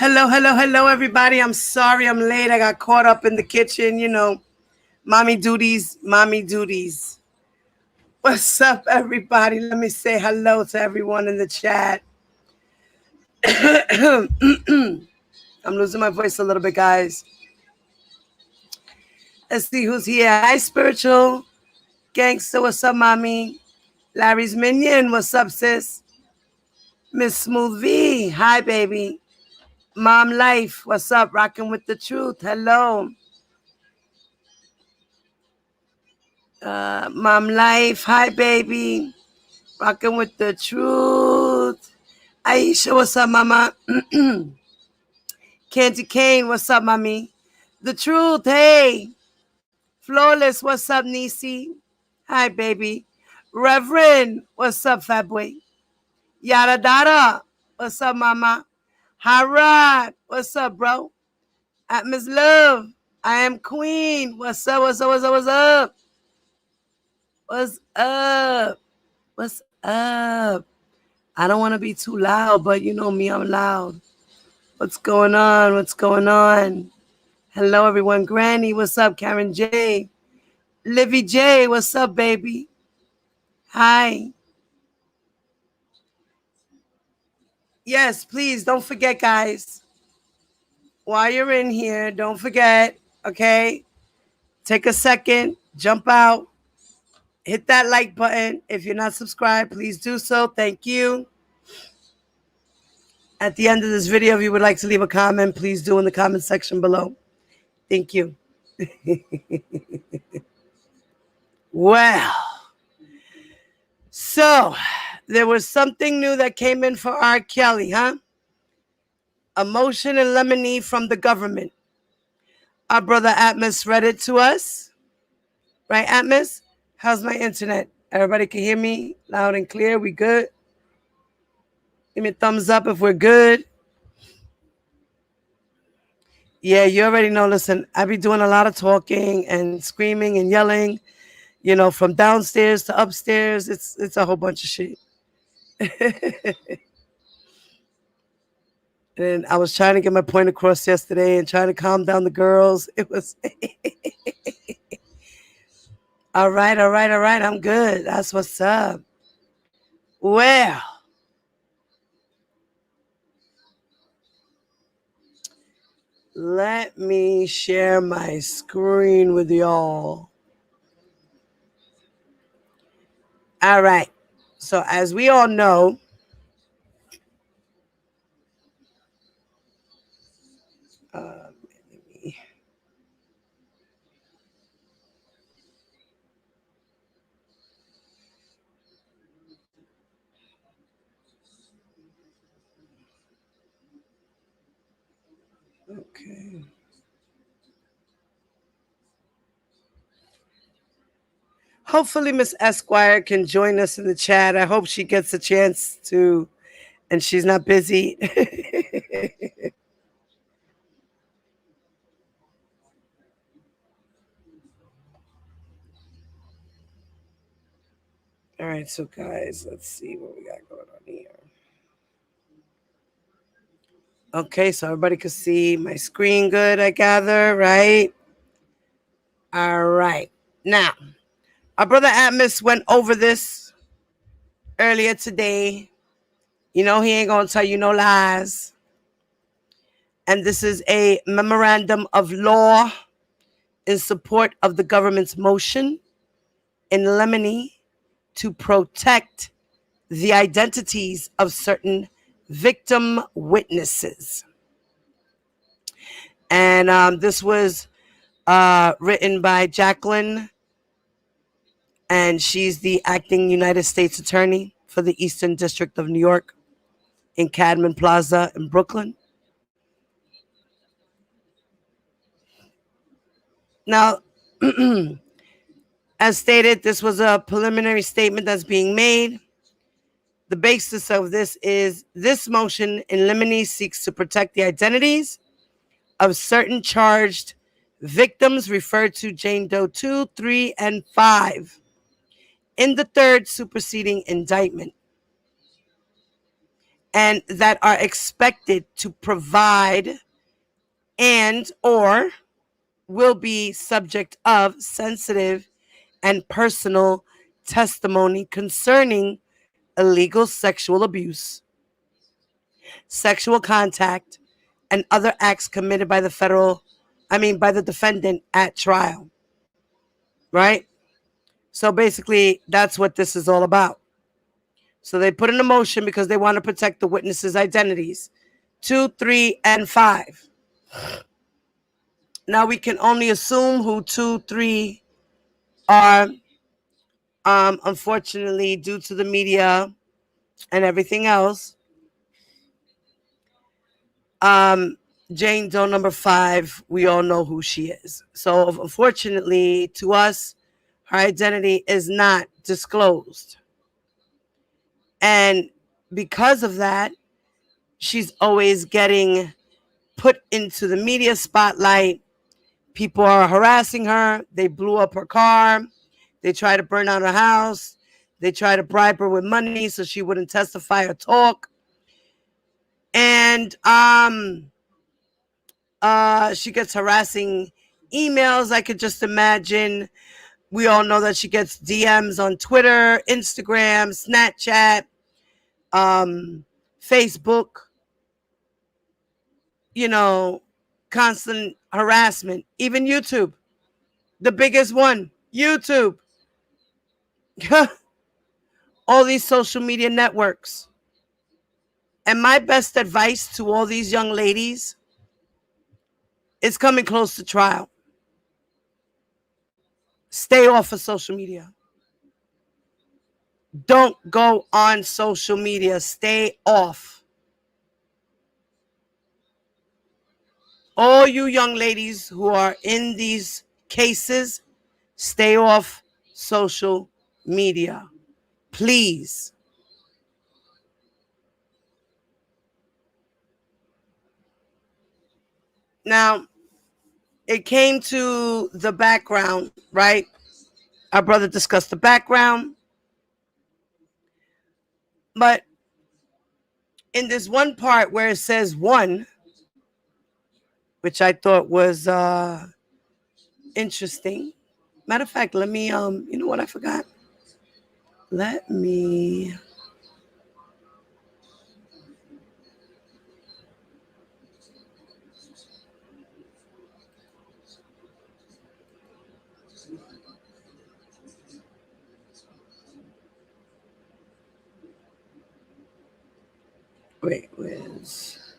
Hello, hello, hello, everybody. I'm sorry I'm late. I got caught up in the kitchen, mommy duties, mommy duties. What's up, everybody? Let me say hello to everyone in the chat. I'm losing my voice a little bit, guys. Let's see who's here. Hi, Spiritual Gangster. What's up, mommy? Larry's Minion. What's up, sis? Miss Smooth V. Hi, baby. Mom Life. What's up? Rocking with the truth. Hello. Mom Life. Hi, baby. Rocking with the truth. Aisha, what's up, mama? Candy Cane, what's up, mommy? The truth, hey. Flawless, what's up, Nisi? Hi, baby. Reverend, what's up, fat boy? Yada Dada, what's up, mama? Harad, what's up, bro? At Miss Love, I am Queen. What's up, what's up, what's up, what's up? What's up? What's up? I don't want to be too loud, but you know me, I'm loud. What's going on? What's going on? Hello, everyone. Granny, what's up? Karen J. Livy J, what's up, baby? Hi. Yes, please don't forget, guys. While you're in here, don't forget, okay? Take a second, jump out, hit that like button. If you're not subscribed, please do so. Thank you. At the end of this video, if you would like to leave a comment, please do in the comment section below. Thank you. Well, so there was something new that came in for R. Kelly, huh? A motion in limine from the government. Our brother Atmos read it to us. Right, Atmos? How's my internet? Everybody can hear me loud and clear? We good? Give me a thumbs up if we're good. Yeah, you already know. Listen, I be doing a lot of talking and screaming and yelling, from downstairs to upstairs. It's a whole bunch of shit. And I was trying to get my point across yesterday and trying to calm down the girls. It was all right. I'm good. That's what's up. Well, let me share my screen with y'all. All right. So as we all know, okay. Hopefully Miss Esquire can join us in the chat. I hope she gets a chance to, and she's not busy. All right, so guys, let's see what we got going on here. Okay, so everybody can see my screen good, I gather, right? All right. Now, our brother Atmos went over this earlier today. He ain't going to tell you no lies. And this is a memorandum of law in support of the government's motion in limine to protect the identities of certain victim witnesses. And this was written by Jacqueline, and she's the acting United States Attorney for the Eastern District of New York in Cadman Plaza in Brooklyn. Now, as stated, this was a preliminary statement that's being made. The basis of this is this motion in limine seeks to protect the identities of certain charged victims referred to Jane Doe 2, 3, and 5 in the third superseding indictment. and that are expected to provide and or will be subject of sensitive and personal testimony concerning illegal sexual abuse, sexual contact, and other acts committed by by the defendant at trial. Right? So basically, that's what this is all about. So they put in a motion because they want to protect the witnesses' identities. 2, 3, and 5. Now we can only assume who 2, 3 are. Unfortunately, due to the media and everything else, Jane Doe number 5, we all know who she is. So unfortunately to us, her identity is not disclosed. And because of that, she's always getting put into the media spotlight. People are harassing her. They blew up her car. They tried to burn out her house. They tried to bribe her with money so she wouldn't testify or talk. And she gets harassing emails. I could just imagine. We all know that she gets DMs on Twitter, Instagram, Snapchat, Facebook, constant harassment. Even YouTube, the biggest one, YouTube. All these social media networks. And my best advice to all these young ladies is coming close to trial. Stay off of social media. Don't go on social media. Stay off. All you young ladies who are in these cases, stay off social media. Please. Now, it came to the background, right? Our brother discussed the background. But in this one part where it says 1, which I thought was interesting. Matter of fact, let me, you know what I forgot? Let me... Wait, where's...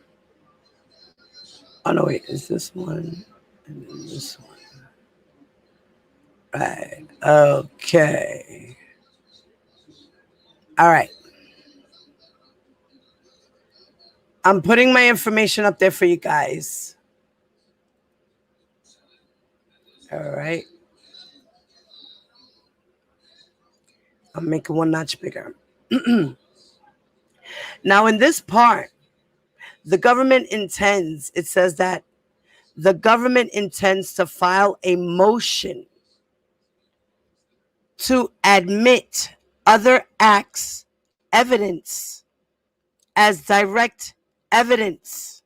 Oh, no, wait, is this one? And then this one. Right, okay. All right. I'm putting my information up there for you guys. All right. I'm making one notch bigger. Now, in this part, the government intends, it says that the government intends to file a motion to admit other acts, evidence, as direct evidence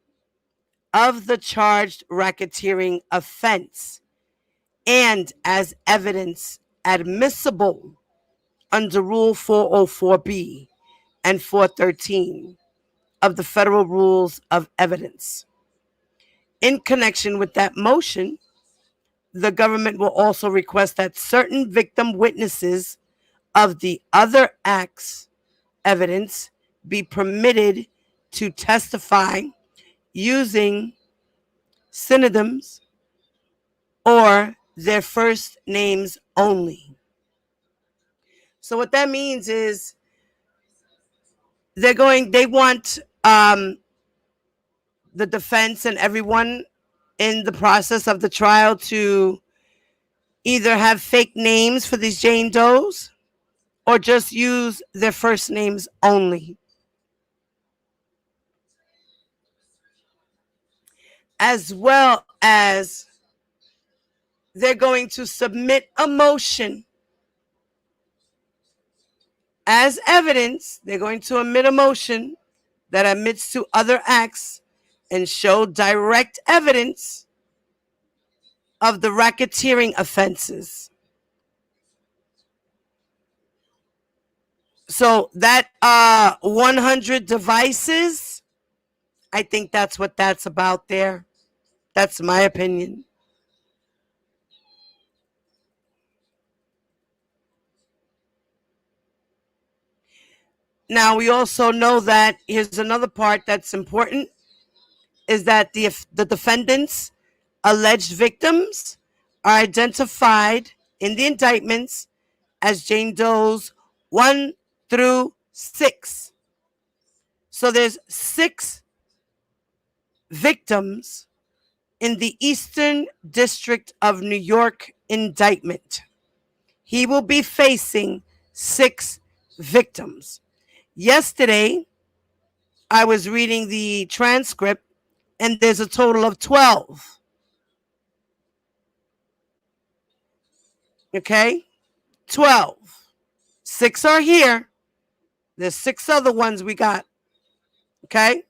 of the charged racketeering offense and as evidence admissible under Rule 404B and 413 of the Federal Rules of Evidence. In connection with that motion, the government will also request that certain victim witnesses of the other acts evidence be permitted to testify using synonyms or their first names only. So what that means is they want the defense and everyone in the process of the trial to either have fake names for these Jane Does or just use their first names only. As well as they're going to submit a motion as evidence. They're going to admit a motion that admits to other acts and show direct evidence of the racketeering offenses. So that 100 devices, I think that's what that's about there. That's my opinion. Now, we also know that here's another part that's important, is that the defendants' alleged victims are identified in the indictments as Jane Doe's 1 through 6. So there's 6 victims in the Eastern District of New York indictment. He will be facing 6 victims. Yesterday, I was reading the transcript, and there's a total of 12. Okay? 12. 6 are here. There's 6 other ones we got. Okay?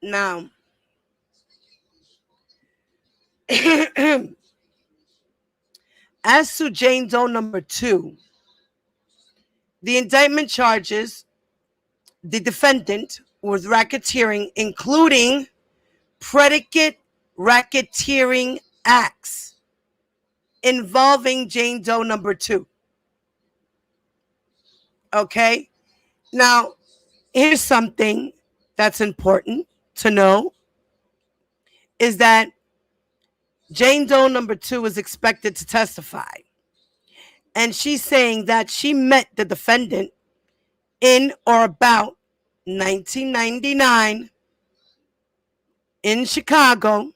Now, as to Jane Doe number 2, the indictment charges the defendant with racketeering, including predicate racketeering acts involving Jane Doe number 2. Okay? Now, here's something that's important to know, is that Jane Doe number 2 is expected to testify. And she's saying that she met the defendant in or about 1999 in Chicago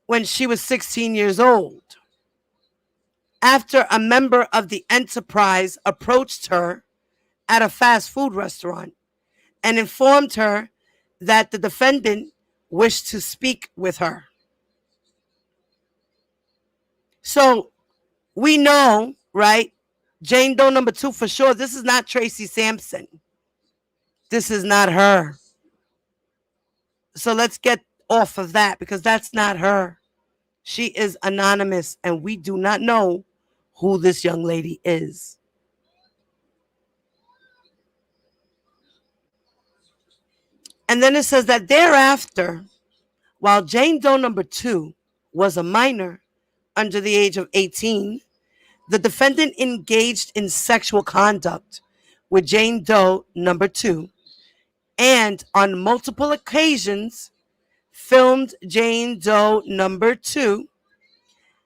when she was 16 years old, after a member of the enterprise approached her at a fast food restaurant and informed her that the defendant wished to speak with her. So we know, right, Jane Doe number 2 for sure, this is not Tracy Sampson. This is not her. So let's get off of that, because that's not her. She is anonymous, and we do not know who this young lady is. And then it says that thereafter, while Jane Doe number 2 was a minor under the age of 18, the defendant engaged in sexual conduct with Jane Doe number 2, and on multiple occasions filmed Jane Doe number 2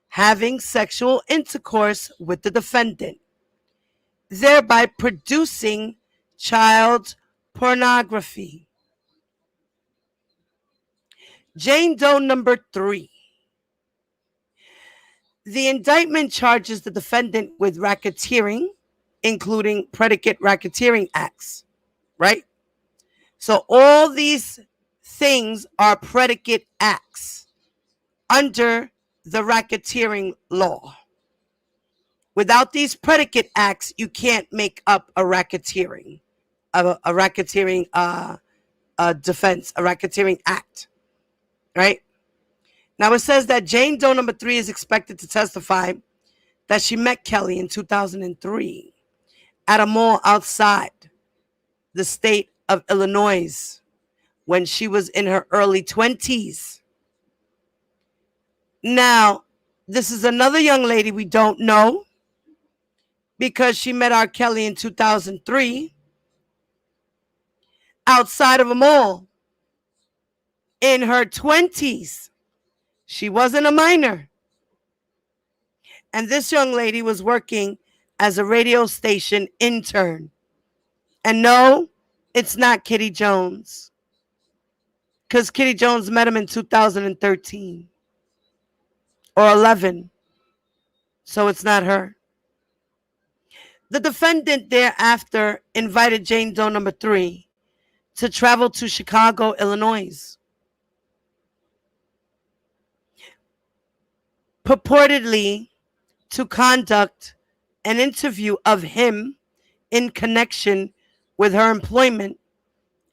having sexual intercourse with the defendant, thereby producing child pornography. Jane Doe number 3. The indictment charges the defendant with racketeering, including predicate racketeering acts, right? So all these things are predicate acts under the racketeering law. Without these predicate acts, you can't make up a racketeering, defense, a racketeering act, right? Now, it says that Jane Doe number 3 is expected to testify that she met Kelly in 2003 at a mall outside the state of Illinois when she was in her early 20s. Now, this is another young lady we don't know, because she met R. Kelly in 2003 outside of a mall in her 20s. She wasn't a minor. And this young lady was working as a radio station intern. And no, it's not Kitty Jones, because Kitty Jones met him in 2013 or 11. So it's not her. The defendant thereafter invited Jane Doe number 3 to travel to Chicago, Illinois, purportedly to conduct an interview of him in connection with her employment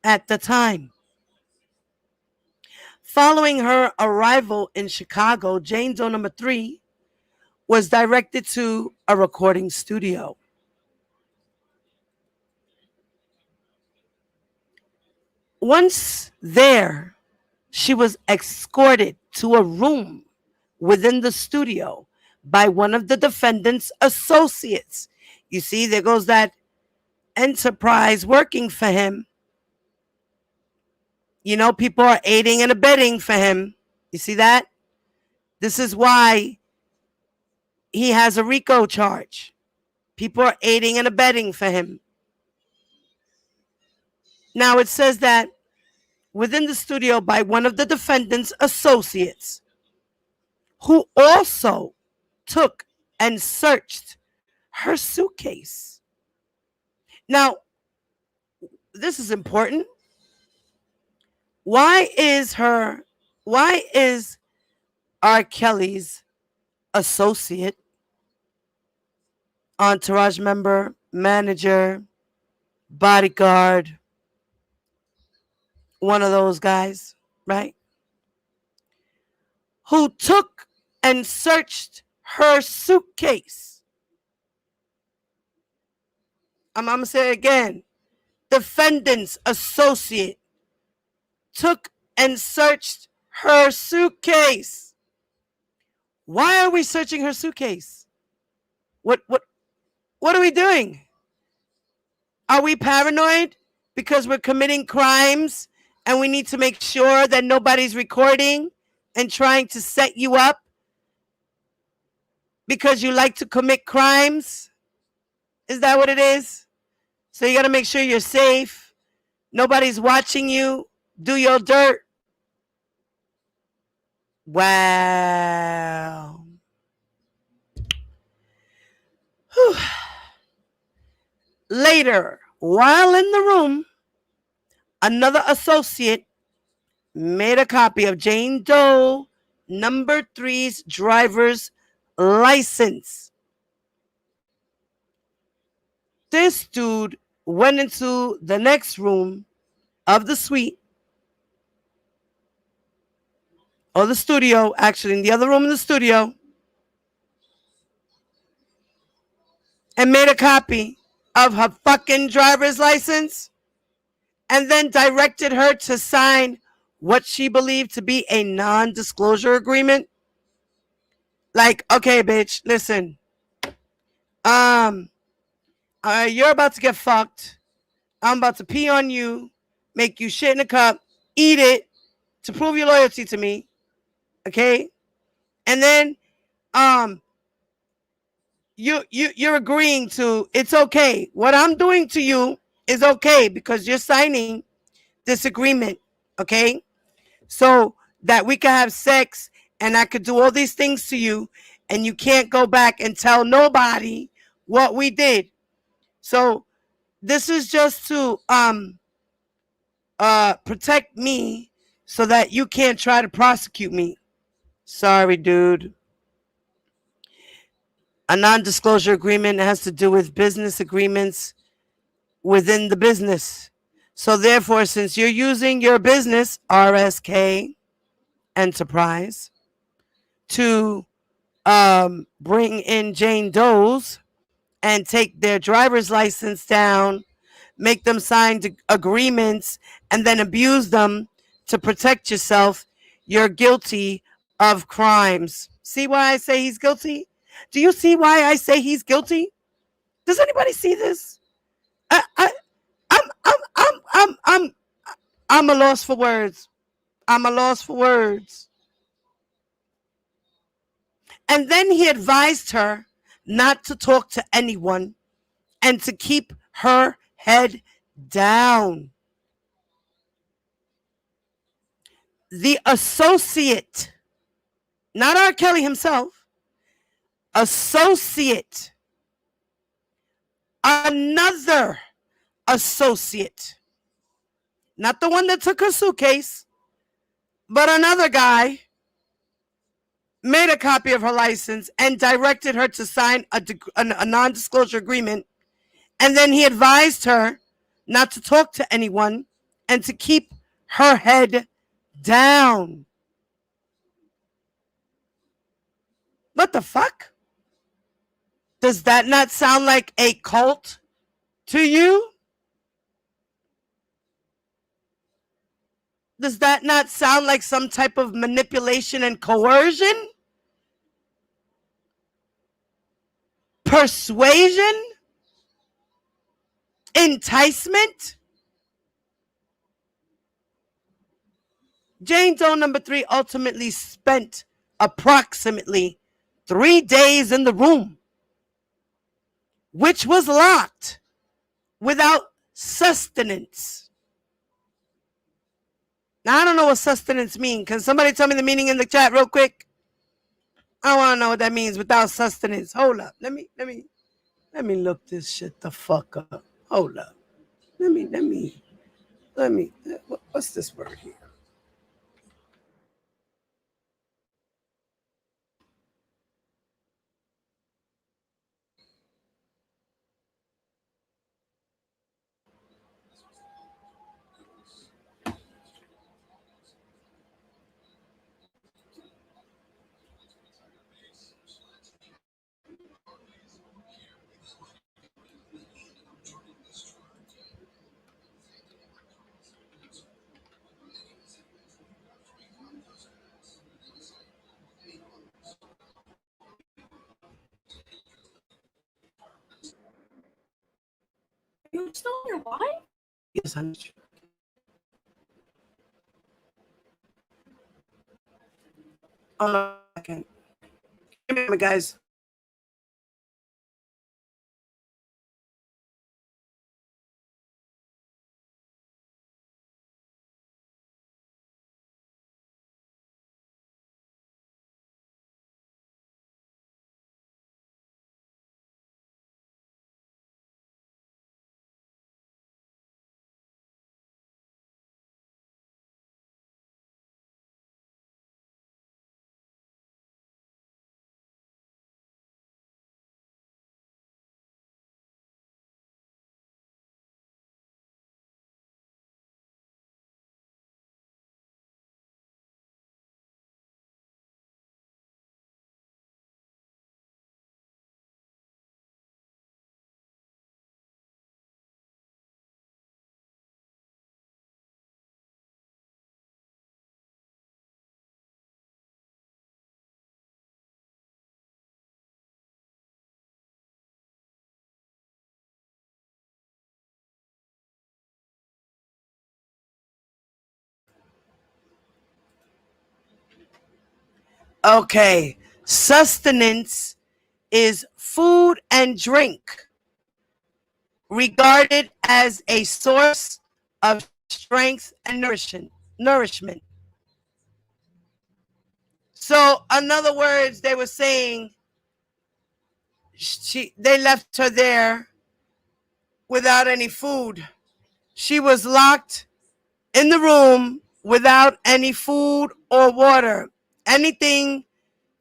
at the time. Following her arrival in Chicago, Jane Doe number 3 was directed to a recording studio. Once there, she was escorted to a room within the studio by one of the defendant's associates. You see, there goes that enterprise working for him. You know, people are aiding and abetting for him. You see that? This is why he has a RICO charge. People are aiding and abetting for him. Now it says that within the studio by one of the defendant's associates, who also took and searched her suitcase. Now, this is important. Why is R. Kelly's associate, entourage member, manager, bodyguard, one of those guys, right? Who took and searched her suitcase. I'm going to say it again. Defendant's associate took and searched her suitcase. Why are we searching her suitcase? What are we doing? Are we paranoid because we're committing crimes and we need to make sure that nobody's recording and trying to set you up because you like to commit crimes? Is that what it is? So you got to make sure you're safe. Nobody's watching you do your dirt. Wow. Whew. Later, while in the room, another associate made a copy of Jane Doe number 3's driver's license. This dude went into the next room of the suite, or the studio, actually in the other room in the studio, and made a copy of her fucking driver's license, and then directed her to sign what she believed to be a non-disclosure agreement. Like, okay, bitch, listen. You're about to get fucked. I'm about to pee on you, make you shit in a cup, eat it to prove your loyalty to me. Okay? And then you're agreeing to, it's okay. What I'm doing to you is okay because you're signing this agreement. Okay? So that we can have sex and I could do all these things to you and you can't go back and tell nobody what we did. So this is just to protect me so that you can't try to prosecute me. Sorry, dude. A non-disclosure agreement has to do with business agreements within the business. So therefore, since you're using your business, RSK Enterprise, to bring in Jane Doe's and take their driver's license down, make them sign agreements, and then abuse them to protect yourself, you're guilty of crimes. See why I say he's guilty? Do you see why I say he's guilty? Does anybody see this? I'm a loss for words. I'm a loss for words. And then he advised her not to talk to anyone and to keep her head down. The associate, not R. Kelly himself, associate, another associate, not the one that took her suitcase, but another guy, made a copy of her license, and directed her to sign a non-disclosure agreement. And then he advised her not to talk to anyone and to keep her head down. What the fuck? Does that not sound like a cult to you? Does that not sound like some type of manipulation and coercion? Persuasion? Enticement? Jane Doe number 3 ultimately spent approximately 3 days in the room, which was locked, without sustenance. Now, I don't know what sustenance means. Can somebody tell me the meaning in the chat real quick? I want to know what that means, without sustenance. Hold up. Let me look this shit the fuck up. Hold up. What's this word here? You still your wife? Yes, honey. Oh, no, I can't. Remember, guys. Okay. Sustenance is food and drink regarded as a source of strength and nourishment. So, in other words, they were saying they left her there without any food. She was locked in the room without any food or water, anything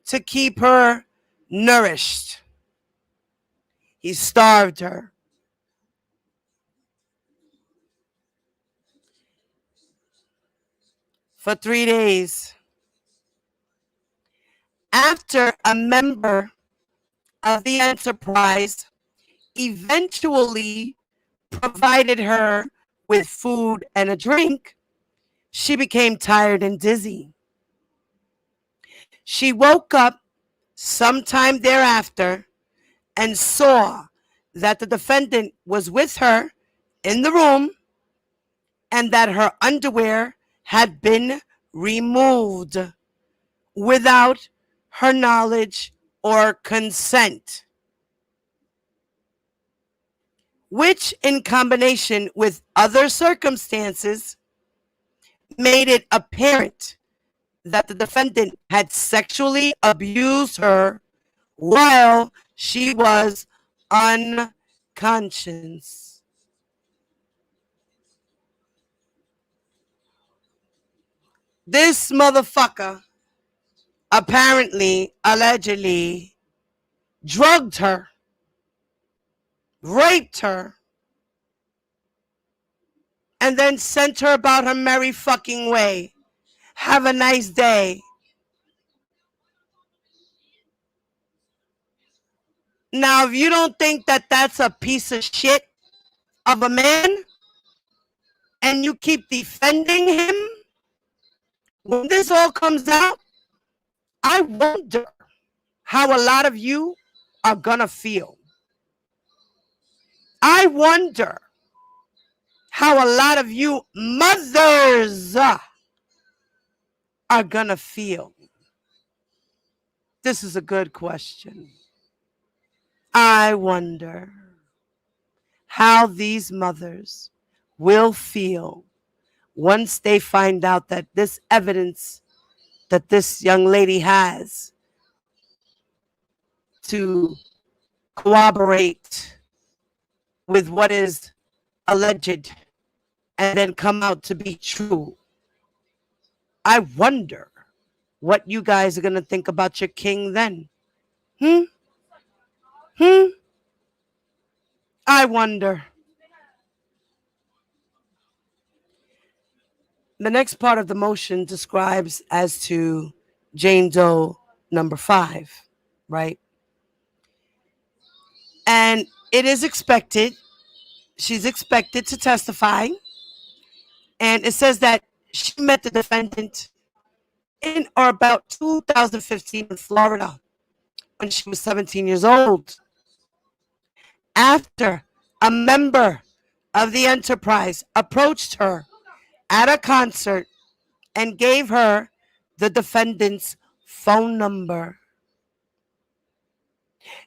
to keep her nourished. He starved her. For 3 days. After a member of the enterprise eventually provided her with food and a drink, she became tired and dizzy. She woke up sometime thereafter and saw that the defendant was with her in the room and that her underwear had been removed without her knowledge or consent, which, in combination with other circumstances, made it apparent that the defendant had sexually abused her while she was unconscious. This motherfucker apparently, allegedly, drugged her, raped her, and then sent her about her merry fucking way. Have a nice day. Now, if you don't think that that's a piece of shit of a man, and you keep defending him, when this all comes out, I wonder how a lot of you are gonna feel. I wonder how a lot of you mothers are gonna feel. This is a good question. I wonder how these mothers will feel once they find out that this evidence that this young lady has to corroborate with what is alleged and then come out to be true. I wonder what you guys are going to think about your king then. I wonder. The next part of the motion describes as to Jane Doe number 5, right? And it is expected, she's expected to testify. And it says that she met the defendant in or about 2015 in Florida when she was 17 years old. After a member of the enterprise approached her at a concert and gave her the defendant's phone number.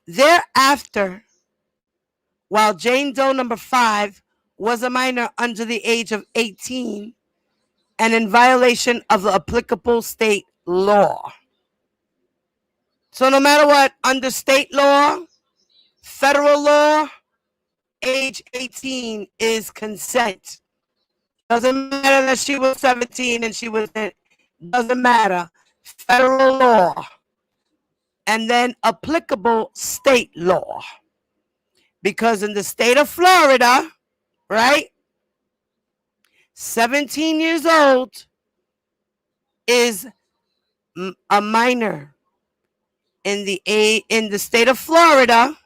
Thereafter, while Jane Doe number 5 was a minor under the age of 18 and in violation of the applicable state law. So no matter what, under state law, federal law, age 18 is consent. Doesn't matter that she was 17 and she was, doesn't matter. Federal law and then applicable state law. Because in the state of Florida, right, 17 years old is a minor. In the state of Florida,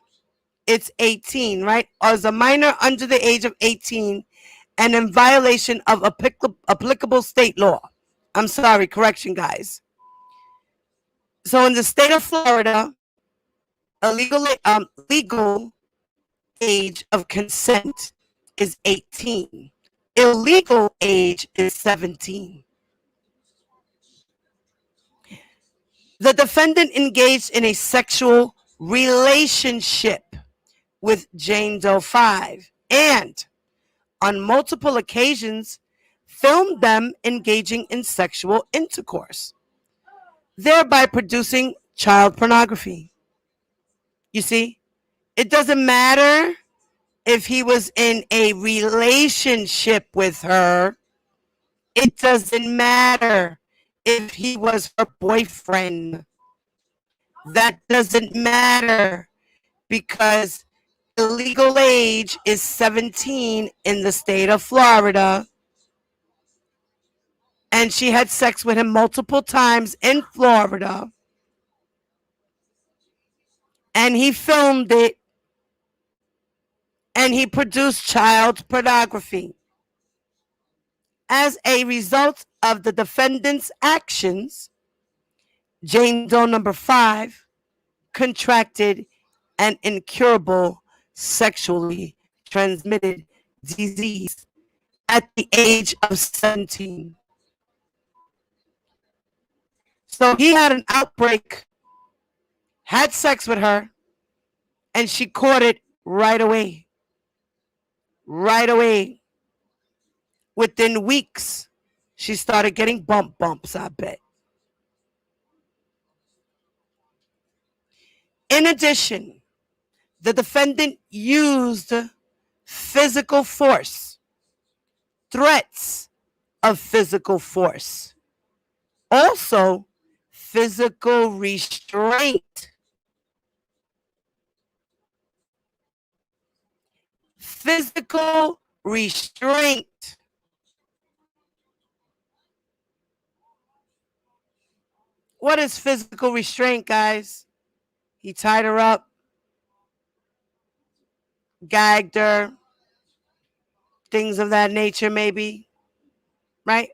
it's 18, right? As a minor under the age of 18 and in violation of applicable state law. I'm sorry, correction, guys. So in the state of Florida, a legal age of consent is 18. Illegal age is 17. The defendant engaged in a sexual relationship with Jane Doe 5 and on multiple occasions filmed them engaging in sexual intercourse, thereby producing child pornography. You see, it doesn't matter if he was in a relationship with her. It doesn't matter if he was her boyfriend. That doesn't matter because the legal age is 17 in the state of Florida. And she had sex with him multiple times in Florida. And he filmed it. And he produced child pornography. As a result of the defendant's actions, Jane Doe number 5 contracted an incurable sexually transmitted disease at the age of 17. So he had an outbreak, had sex with her, and she caught it right away. Right away. Within weeks, she started getting bumps, I bet. In addition, the defendant used physical force, threats of physical force, also physical restraint. Physical restraint. What is physical restraint, guys? He tied her up, gagged her, things of that nature, maybe, right?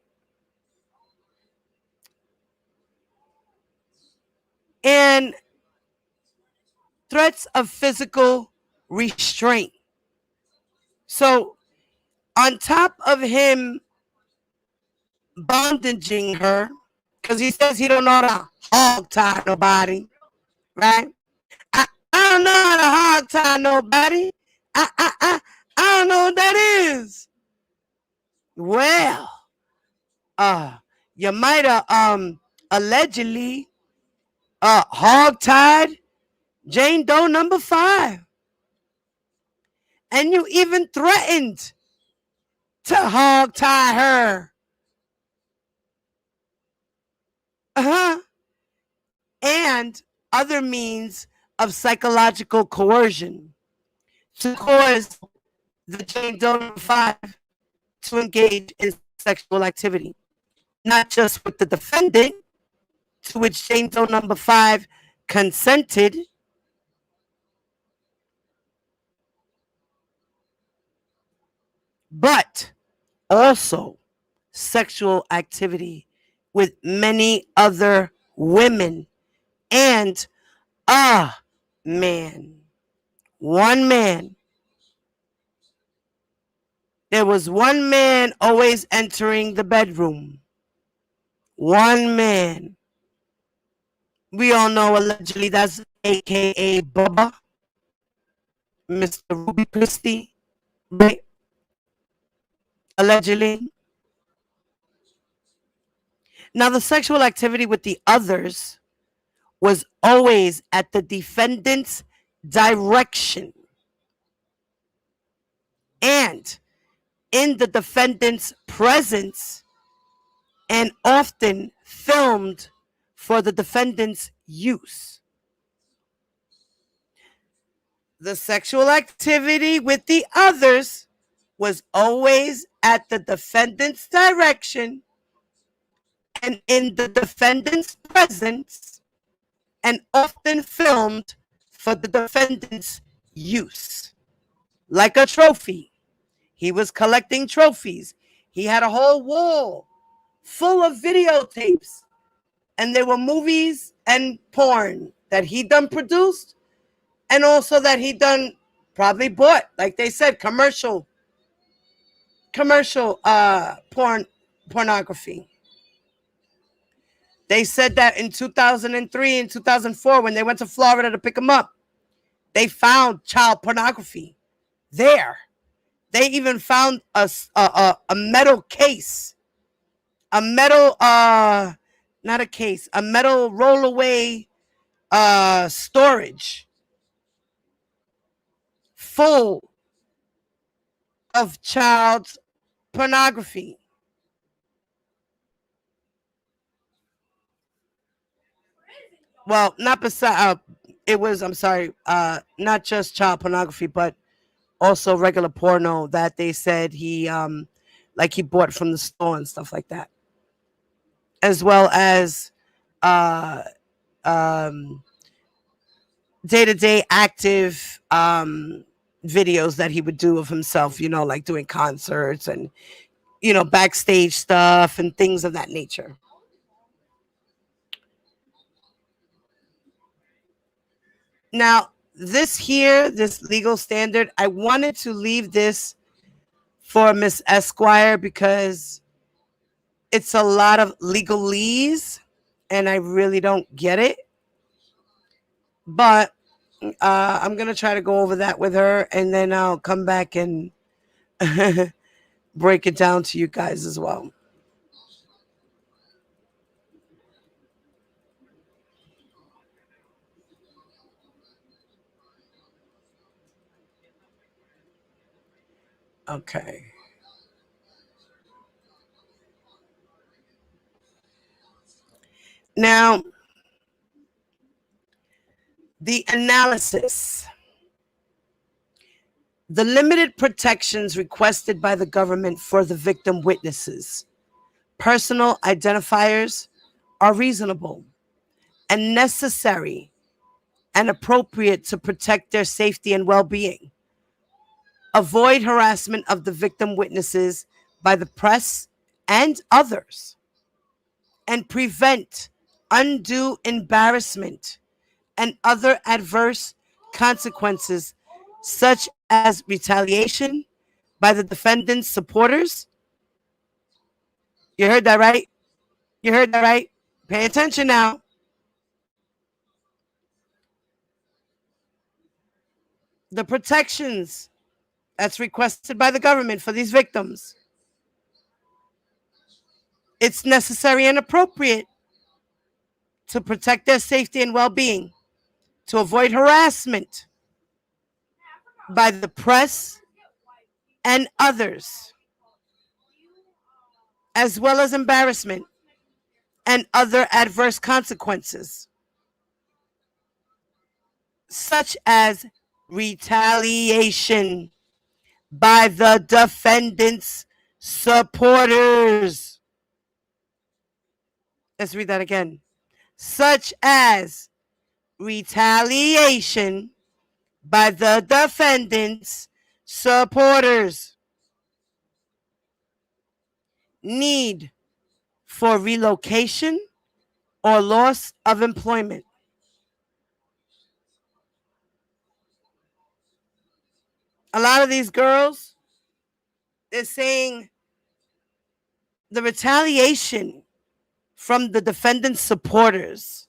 And threats of physical restraint. So, on top of him bondaging her, because he says he don't know how to hog tie nobody, right? I don't know how to hog tie nobody. I don't know what that is. Well, you might have allegedly hog tied Jane Doe number 5. And you even threatened to hog tie her. Uh-huh. And other means of psychological coercion to cause the Jane Doe number 5 to engage in sexual activity. Not just with the defendant, to which Jane Doe number 5 consented, but also sexual activity with many other women and a man. One man. There was one man always entering the bedroom. One man. We all know allegedly that's AKA Bubba, Mr. Ruby Christie, right? Allegedly. Now, the sexual activity with the others was always at the defendant's direction and in the defendant's presence, and often filmed for the defendant's use. The sexual activity with the others was always at the defendant's direction and in the defendant's presence, and often filmed for the defendant's use. Like a trophy. He was collecting trophies. He had a whole wall full of videotapes. And there were movies and porn that he done produced, and also that he done probably bought, like they said, commercial pornography. They said that in 2003 and 2004, when they went to Florida to pick him up, they found child pornography there. They even found a metal case, a metal not a case, a metal rollaway storage full of child pornography. Well, not beside. It was. I'm sorry. Not just child pornography, but also regular porno that they said like he bought from the store and stuff like that, as well as uh, um, day-to-day active videos that he would do of himself. Like doing concerts and backstage stuff and things of that nature. Now, this legal standard, I wanted to leave this for Miss Esquire because it's a lot of legalese and I really don't get it. But I'm going to try to go over that with her and then I'll come back and break it down to you guys as well. Okay. Now, The analysis. The limited protections requested by the government for the victim witnesses, personal identifiers, are reasonable and necessary and appropriate to protect their safety and well-being, avoid harassment of the victim witnesses by the press and others, and prevent undue embarrassment and other adverse consequences, such as retaliation by the defendant's supporters. You heard that right? You heard that right? Pay attention now. The protections that's requested by the government for these victims, it's necessary and appropriate to protect their safety and well-being, to avoid harassment by the press and others, as well as embarrassment and other adverse consequences, such as retaliation by the defendant's supporters. Let's read that again. Such as retaliation by the defendant's supporters. Need for relocation or loss of employment. A lot of these girls, they're saying the retaliation from the defendant's supporters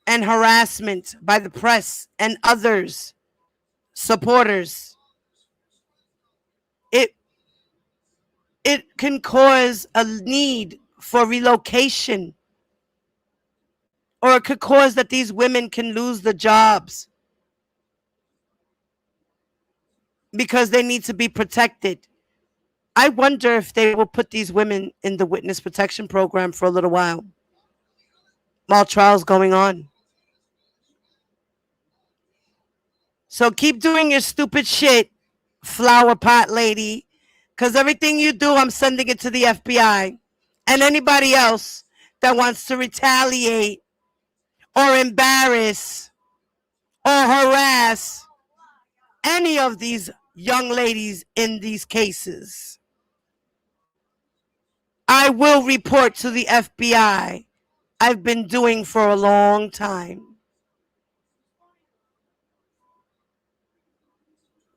and harassment by the press and others supporters, it can cause a need for relocation, or it could cause that these women can lose the jobs because they need to be protected. I wonder if they will put these women in the witness protection program for a little while trials going on. So keep doing your stupid shit, flower pot lady, because everything you do, I'm sending it to the FBI and anybody else that wants to retaliate or embarrass or harass any of these young ladies in these cases. I will report to the FBI. I've been doing for a long time.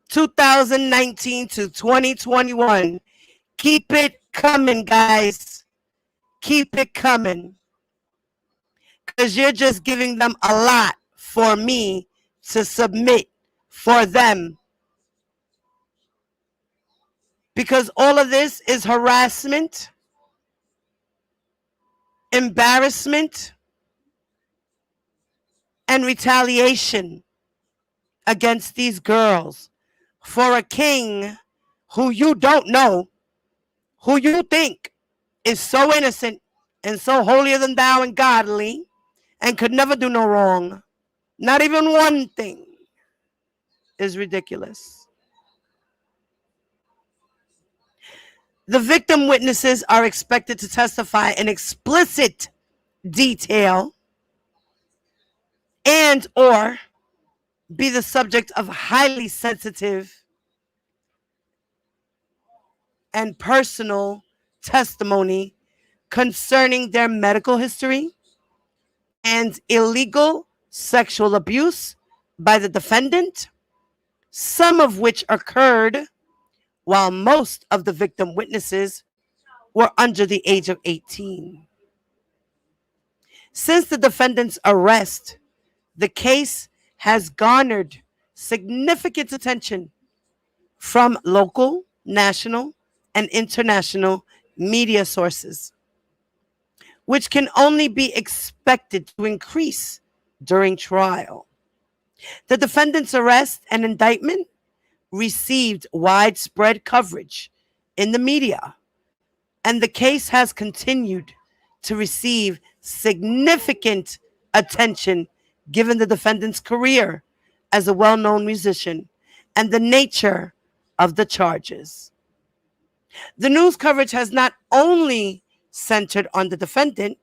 2019 to 2021. Keep it coming, guys. Keep it coming. Because you're just giving them a lot for me to submit for them. Because all of this is harassment, embarrassment, and retaliation against these girls for a king who you don't know, who you think is so innocent and so holier than thou and godly and could never do no wrong. Not even one thing. Is ridiculous. The victim witnesses are expected to testify in explicit detail and or be the subject of highly sensitive and personal testimony concerning their medical history and illegal sexual abuse by the defendant, some of which occurred while most of the victim witnesses were under the age of 18. Since the defendant's arrest, the case has garnered significant attention from local, national, and international media sources, which can only be expected to increase during trial. The defendant's arrest and indictment received widespread coverage in the media, and the case has continued to receive significant attention given the defendant's career as a well-known musician and the nature of the charges. The news coverage has not only centered on the defendant,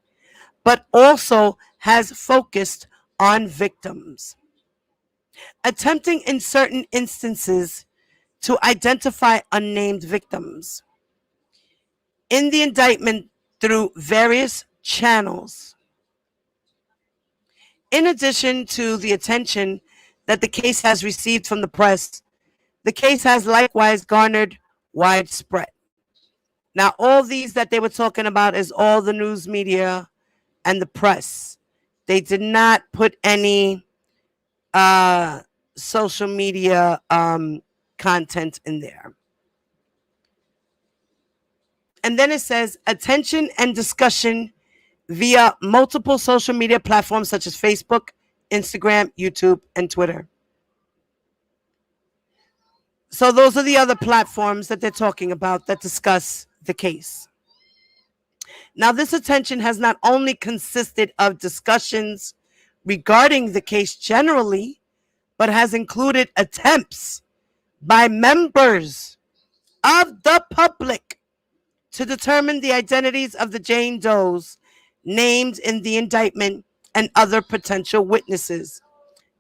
but also has focused on victims, attempting in certain instances to identify unnamed victims. In the indictment through various channels. In addition to the attention that the case has received from the press, the case has likewise garnered widespread. Now, all these that they were talking about is all the news media and the press. They did not put any social media content in there. And then it says attention and discussion via multiple social media platforms such as Facebook, Instagram, YouTube, and Twitter. So those are the other platforms that they're talking about that discuss the case. Now, this attention has not only consisted of discussions regarding the case generally, but has included attempts by members of the public to determine the identities of the Jane Does named in the indictment and other potential witnesses.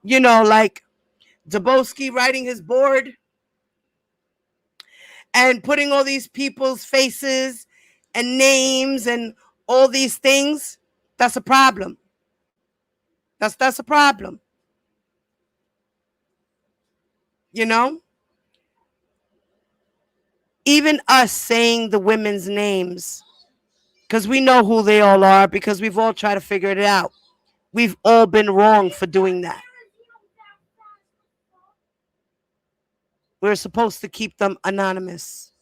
You know, like Dubosky writing his board and putting all these people's faces and names and all these things. That's a problem. That's a problem. You know? Even us saying the women's names, because we know who they all are, because we've all tried to figure it out. We've all been wrong for doing that. We're supposed to keep them anonymous.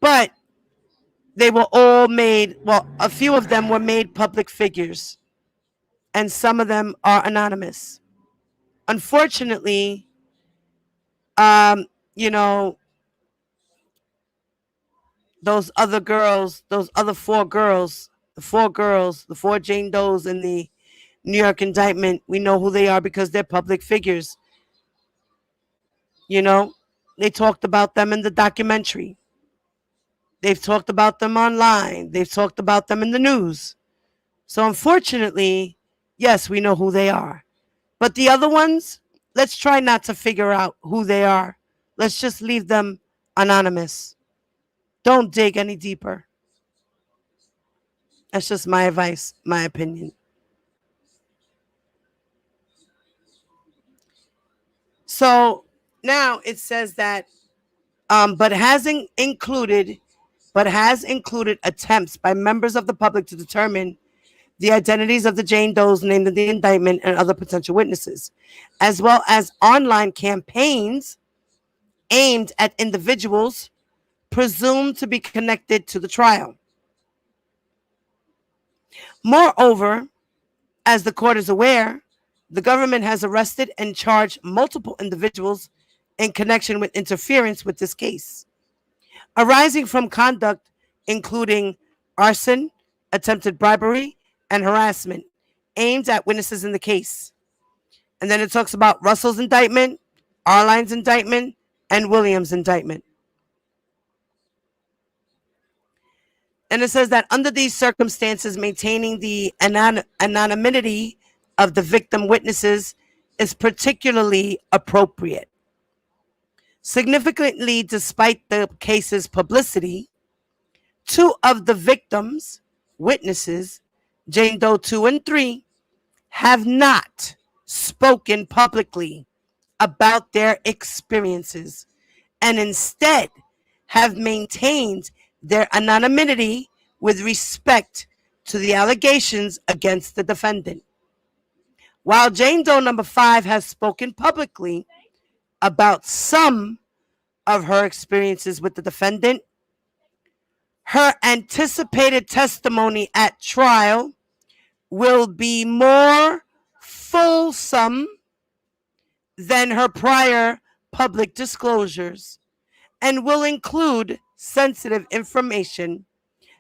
But they were all made, well, a few of them were made public figures, and some of them are anonymous. Unfortunately, you know, those other girls, those other four girls, the four Jane Does in the New York indictment, we know who they are because they're public figures. You know, they talked about them in the documentary. They've talked about them online. They've talked about them in the news. So unfortunately, yes, we know who they are. But the other ones, let's try not to figure out who they are. Let's just leave them anonymous. Don't dig any deeper. That's just my advice, my opinion. So now it says that, but has included attempts by members of the public to determine the identities of the Jane Does named in the indictment and other potential witnesses, as well as online campaigns aimed at individuals presumed to be connected to the trial. Moreover, as the court is aware, the government has arrested and charged multiple individuals in connection with interference with this case, arising from conduct including arson, attempted bribery, and harassment aimed at witnesses in the case. And then it talks about Russell's indictment, Arline's indictment, and Williams' indictment. And it says that under these circumstances, maintaining the anonymity of the victim witnesses is particularly appropriate. Significantly, despite the case's publicity, two of the victims' witnesses, Jane Doe 2 and 3, have not spoken publicly about their experiences and instead have maintained their anonymity with respect to the allegations against the defendant. While Jane Doe number 5 has spoken publicly about some of her experiences with the defendant, her anticipated testimony at trial will be more fulsome than her prior public disclosures and will include sensitive information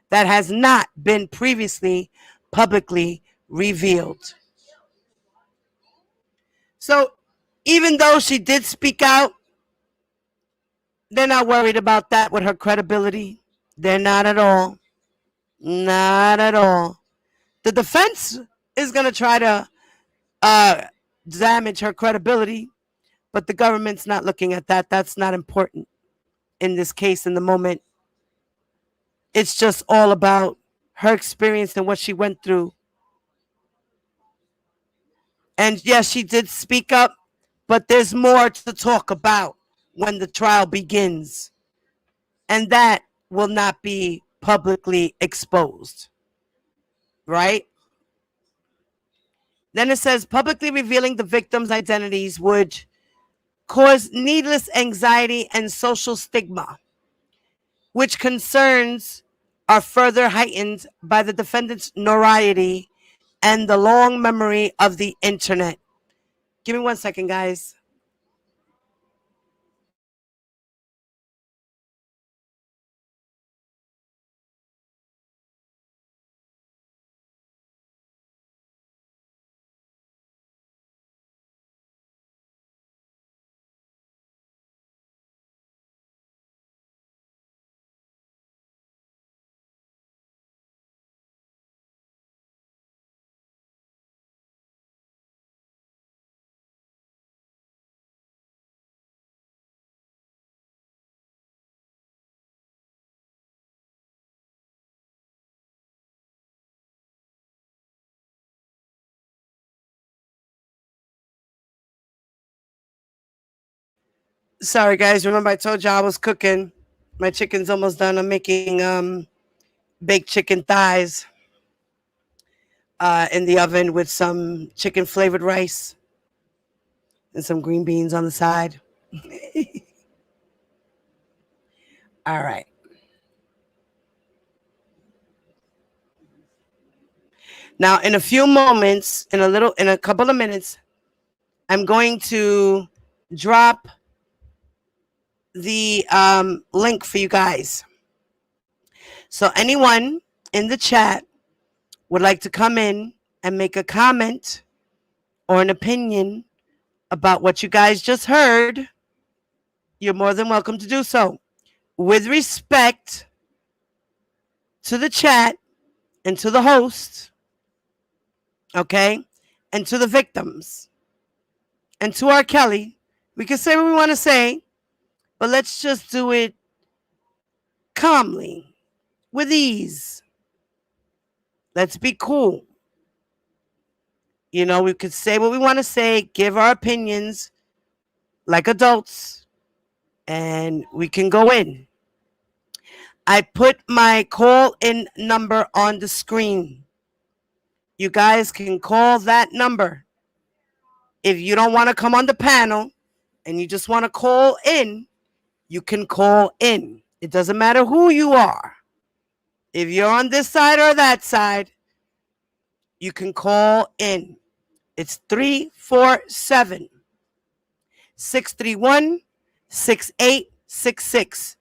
that has not been previously publicly revealed. So even though she did speak out, they're not worried about that with her credibility. They're not at all. Not at all. The defense is going to try to uh, damage her credibility, but the government's not looking at that. That's not important in this case in the moment. It's just all about her experience and what she went through. And yes, she did speak up, but there's more to talk about when the trial begins. And that will not be publicly exposed. Right? Then it says publicly revealing the victims' identities would cause needless anxiety and social stigma, which concerns are further heightened by the defendant's notoriety and the long memory of the internet. Give me 1 second, guys. Sorry, guys. Remember, I told you I was cooking. My chicken's almost done. I'm making baked chicken thighs in the oven with some chicken flavored rice and some green beans on the side. All right. Now, in a few moments, in a couple of minutes, I'm going to drop the link for you guys. So anyone in the chat would like to come in and make a comment or an opinion about what you guys just heard, you're more than welcome to do so. With respect to the chat and to the host, okay, and to the victims, and to R. Kelly, we can say what we want to say, but let's just do it calmly, with ease. Let's be cool. You know, we could say what we want to say, give our opinions like adults, and we can go in. I put my call-in number on the screen. You guys can call that number. If you don't want to come on the panel and you just want to call in, you can call in. It doesn't matter who you are. If you're on this side or that side, you can call in. It's 347 631 6866.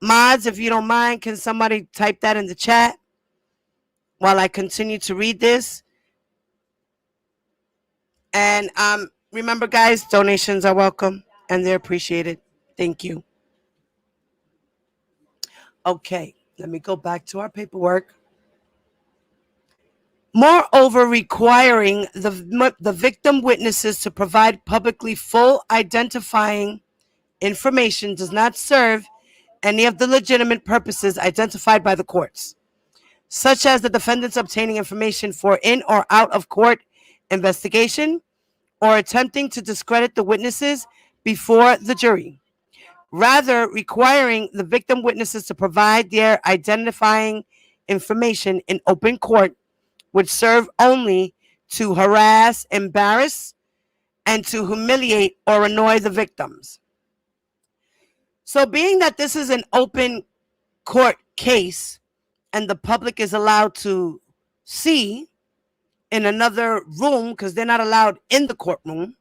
Mods, if you don't mind, can somebody type that in the chat while I continue to read this? And remember, guys, donations are welcome and they're appreciated. Thank you. Okay, let me go back to our paperwork. Moreover, requiring the victim witnesses to provide publicly full identifying information does not serve any of the legitimate purposes identified by the courts, such as the defendants obtaining information for in or out of court investigation or attempting to discredit the witnesses before the jury. Rather, requiring the victim witnesses to provide their identifying information in open court would serve only to harass, embarrass, and to humiliate or annoy the victims. So being that this is an open court case and the public is allowed to see in another room, because they're not allowed in the courtroom,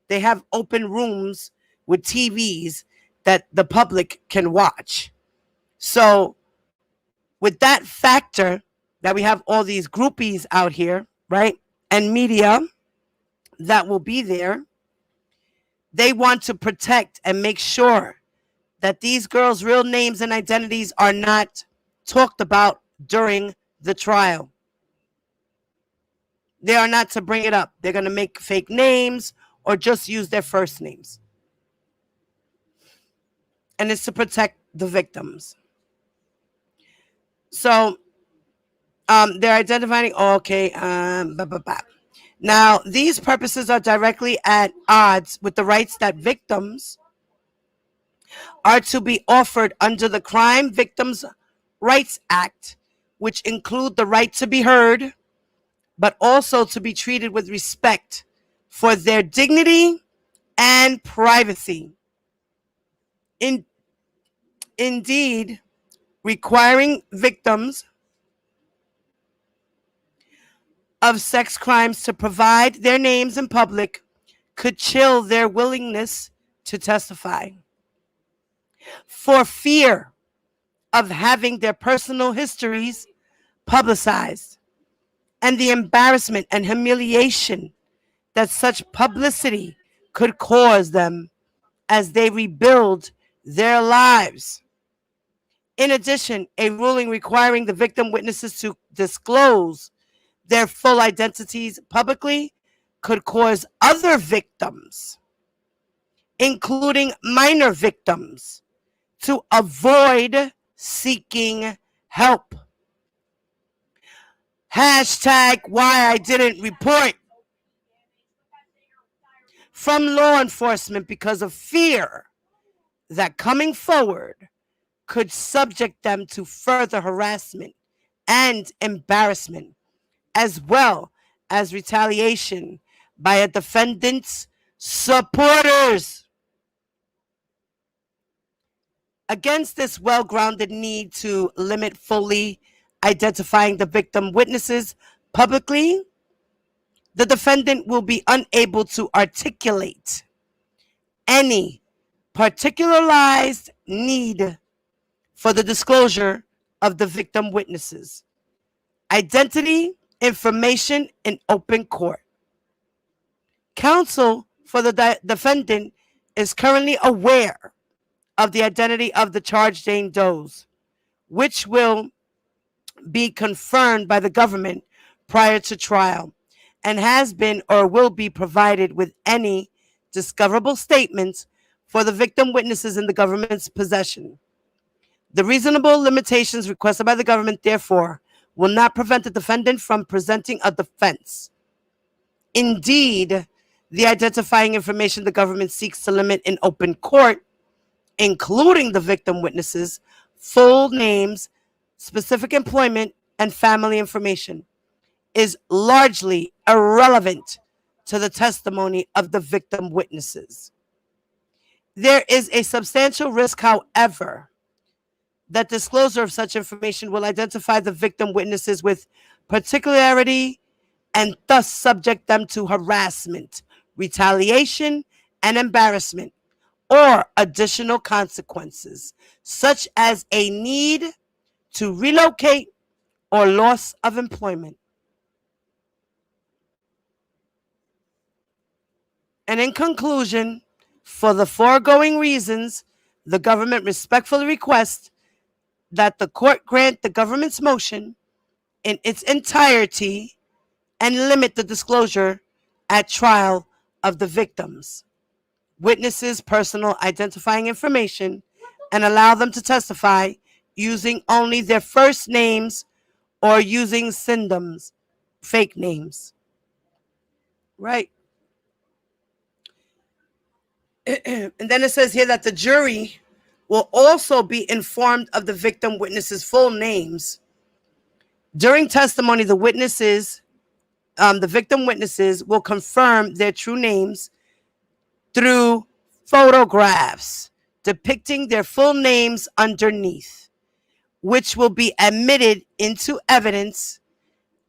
they have open rooms with TVs that the public can watch. So with that factor that we have all these groupies out here, right, and media that will be there, They want to protect and make sure that these girls' real names and identities are not talked about during the trial. They are not to bring it up. They're going to make fake names or just use their first names. And it's to protect the victims. So they're identifying, okay, Now, these purposes are directly at odds with the rights that victims are to be offered under the Crime Victims' Rights Act, which include the right to be heard, but also to be treated with respect for their dignity and privacy. Indeed, requiring victims of sex crimes to provide their names in public could chill their willingness to testify. For fear of having their personal histories publicized and the embarrassment and humiliation that such publicity could cause them as they rebuild their lives. In addition, a ruling requiring the victim witnesses to disclose their full identities publicly could cause other victims, including minor victims, to avoid seeking help. Hashtag why I didn't report from law enforcement because of fear that coming forward could subject them to further harassment and embarrassment, as well as retaliation by a defendant's supporters. Against this well-grounded need to limit fully identifying the victim witnesses publicly, the defendant will be unable to articulate any particularized need for the disclosure of the victim witnesses' identity information in open court. Counsel for the defendant is currently aware of the identity of the charged Jane Does, which will be confirmed by the government prior to trial, and has been or will be provided with any discoverable statements for the victim witnesses in the government's possession. The reasonable limitations requested by the government, therefore, will not prevent the defendant from presenting a defense. Indeed, the identifying information the government seeks to limit in open court, including the victim witnesses' full names, specific employment, and family information, is largely irrelevant to the testimony of the victim witnesses. There is a substantial risk, however, that disclosure of such information will identify the victim witnesses with particularity and thus subject them to harassment, retaliation, and embarrassment, or additional consequences, such as a need to relocate or loss of employment. And in conclusion, for the foregoing reasons, the government respectfully requests that the court grant the government's motion in its entirety and limit the disclosure at trial of the victims' witnesses' personal identifying information and allow them to testify using only their first names or using pseudonyms, fake names. Right. And then it says here that the jury will also be informed of the victim witnesses' full names. During testimony, the victim witnesses will confirm their true names through photographs depicting their full names underneath, which will be admitted into evidence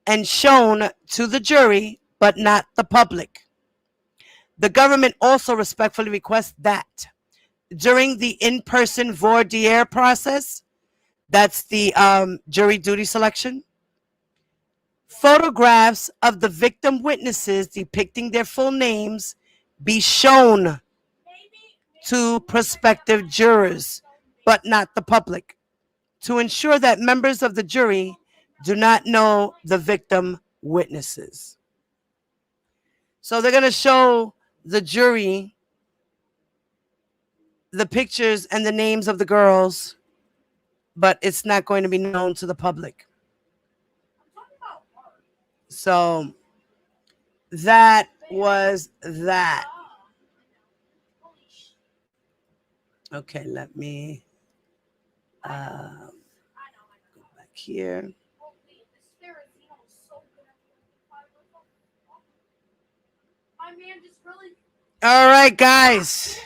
and shown to the jury, but not the public. The government also respectfully requests that during the in-person voir dire process, that's the jury duty selection, photographs of the victim witnesses depicting their full names be shown to prospective jurors, but not the public, to ensure that members of the jury do not know the victim witnesses. So they're going to show the jury the pictures and the names of the girls, but it's not going to be known to the public. So that was that. Okay, let me go back here. All right, guys.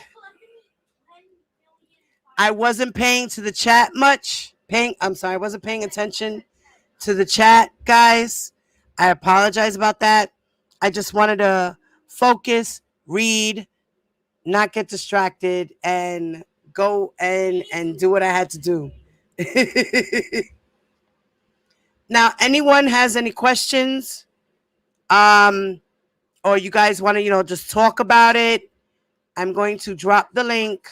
I wasn't paying to the chat much. I wasn't paying attention to the chat, guys. I apologize about that. I just wanted to focus, read, not get distracted, and go and do what I had to do. Now, anyone has any questions? Or you guys want to, just talk about it? I'm going to drop the link.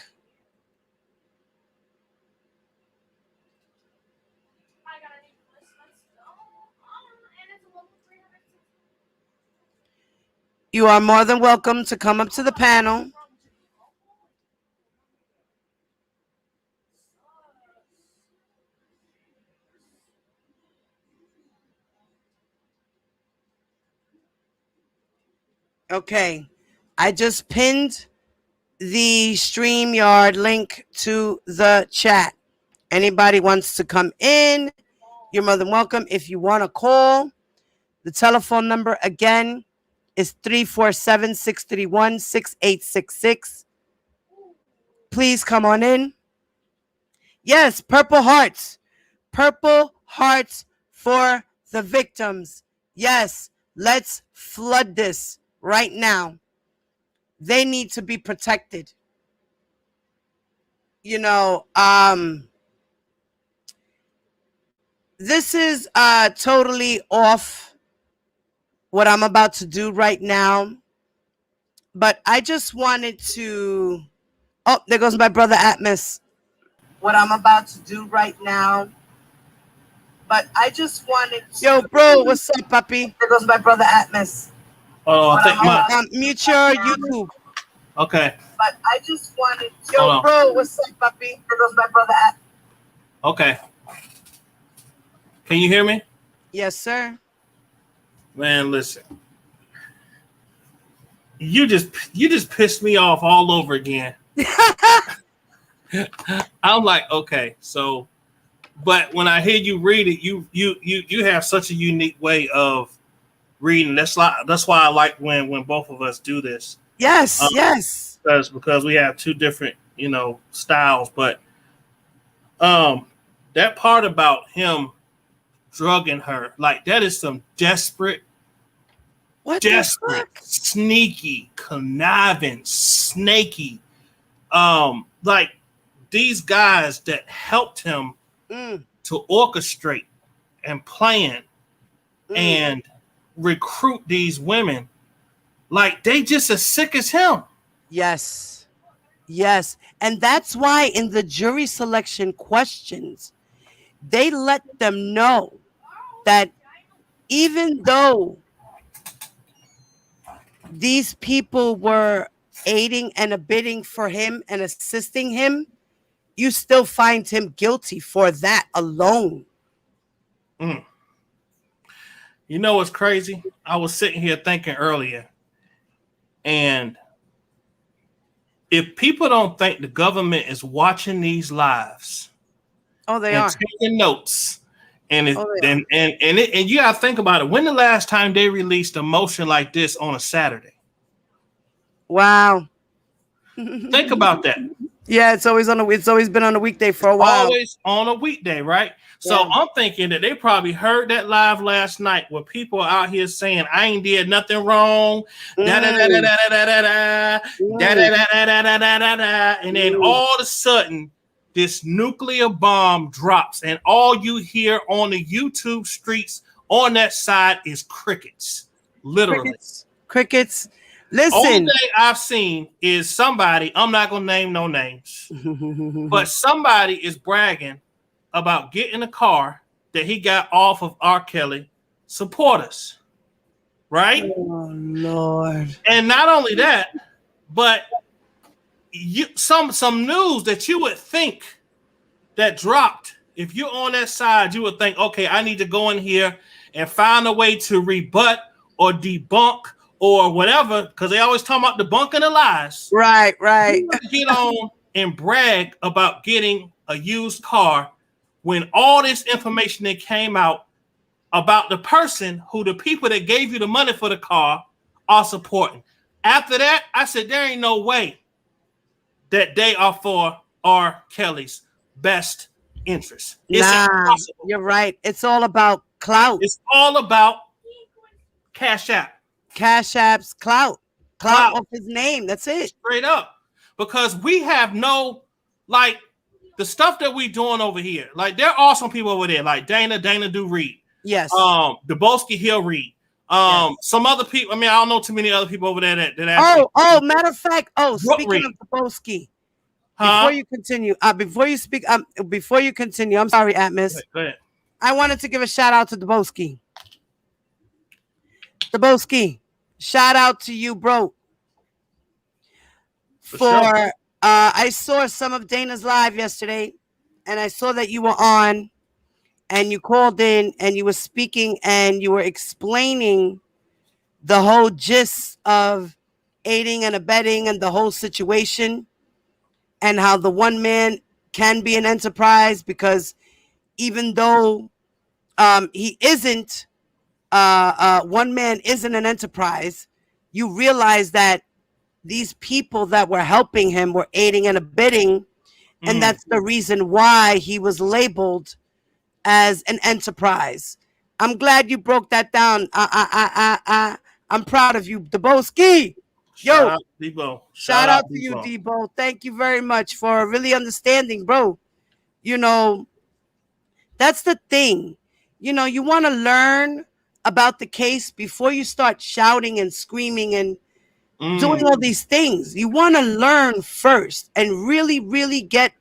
You are more than welcome to come up to the panel. Okay, I just pinned the StreamYard link to the chat. Anybody wants to come in, you're more than welcome. If you want to call, the telephone number again is 347-631-6866. Please come on in. Yes, Purple Hearts. Purple Hearts for the victims. Yes, let's flood this right now. They need to be protected. This is totally off what I'm about to do right now. But I just wanted to... Oh, there goes my brother Atmos. What I'm about to do right now. But I just wanted to... Yo, bro, what's up, puppy? There goes my brother Atmos. Oh, I think mute your YouTube. Okay. But I just wanted to... Yo, bro, what's up, puppy? There goes my brother Atmos. Okay. Can you hear me? Yes, sir. Man, listen. You just pissed me off all over again. I'm like, okay, so, but when I hear you read it, you have such a unique way of reading. That's why I like when both of us do this. Yes, yes. Because we have two different, styles. But that part about him drugging her, like that is some desperate, sneaky, conniving, snaky, like these guys that helped him to orchestrate and plan and recruit these women, like they just as sick as him. Yes. Yes. And that's why in the jury selection questions, they let them know that even though these people were aiding and abetting for him and assisting him, you still find him guilty for that alone. You know what's crazy? I was sitting here thinking earlier, and if people don't think the government is watching these lives, they are taking notes, and you gotta think about it. When the last time they released a motion like this on a Saturday? Wow. Think about that. Yeah, it's always been on a weekday for a while. Always on a weekday, right? So I'm thinking that they probably heard that live last night where people out here saying, I ain't did nothing wrong. And then all of a sudden, this nuclear bomb drops, and all you hear on the YouTube streets on that side is crickets. Literally. Crickets. Only Listen. thing I've seen is somebody, I'm not going to name no names, but somebody is bragging about getting a car that he got off of R. Kelly supporters, right? Oh, Lord. And not only that, but some news that you would think that dropped. If you're on that side, you would think, okay, I need to go in here and find a way to rebut or debunk or whatever, because they always talk about debunking the lies. Right. Get on and brag about getting a used car when all this information that came out about the person who the people that gave you the money for the car are supporting. After that, I said, there ain't no way that they are for R. Kelly's best interest. It's impossible. You're right. It's all about clout. It's all about Cash App. Cash App's clout of his name. That's it. Straight up. Because we have no, like, the stuff that we doing over here. Like, there are some people over there, like Dana do read. Yes. Debosky, he'll read. Yes. Some other people, I mean, I don't know too many other people over there that actually. Matter of fact, speaking of Debosky, before you continue, I'm sorry, Atmos. Go ahead. I wanted to give a shout out to Debosky. Debosky, shout out to you, bro. For I saw some of Dana's live yesterday, and I saw that you were on, and you called in, and you were speaking, and you were explaining the whole gist of aiding and abetting and the whole situation, and how the one man can be an enterprise, because even though he isn't, one man isn't an enterprise, you realize that these people that were helping him were aiding and abetting, and that's the reason why he was labeled as an enterprise. I'm glad you broke that down. I'm proud of you, Debosky. Yo, shout out to you, Debo. Thank you very much for really understanding, bro. You know, that's the thing. You know, you want to learn about the case before you start shouting and screaming and doing all these things. You want to learn first and really, really get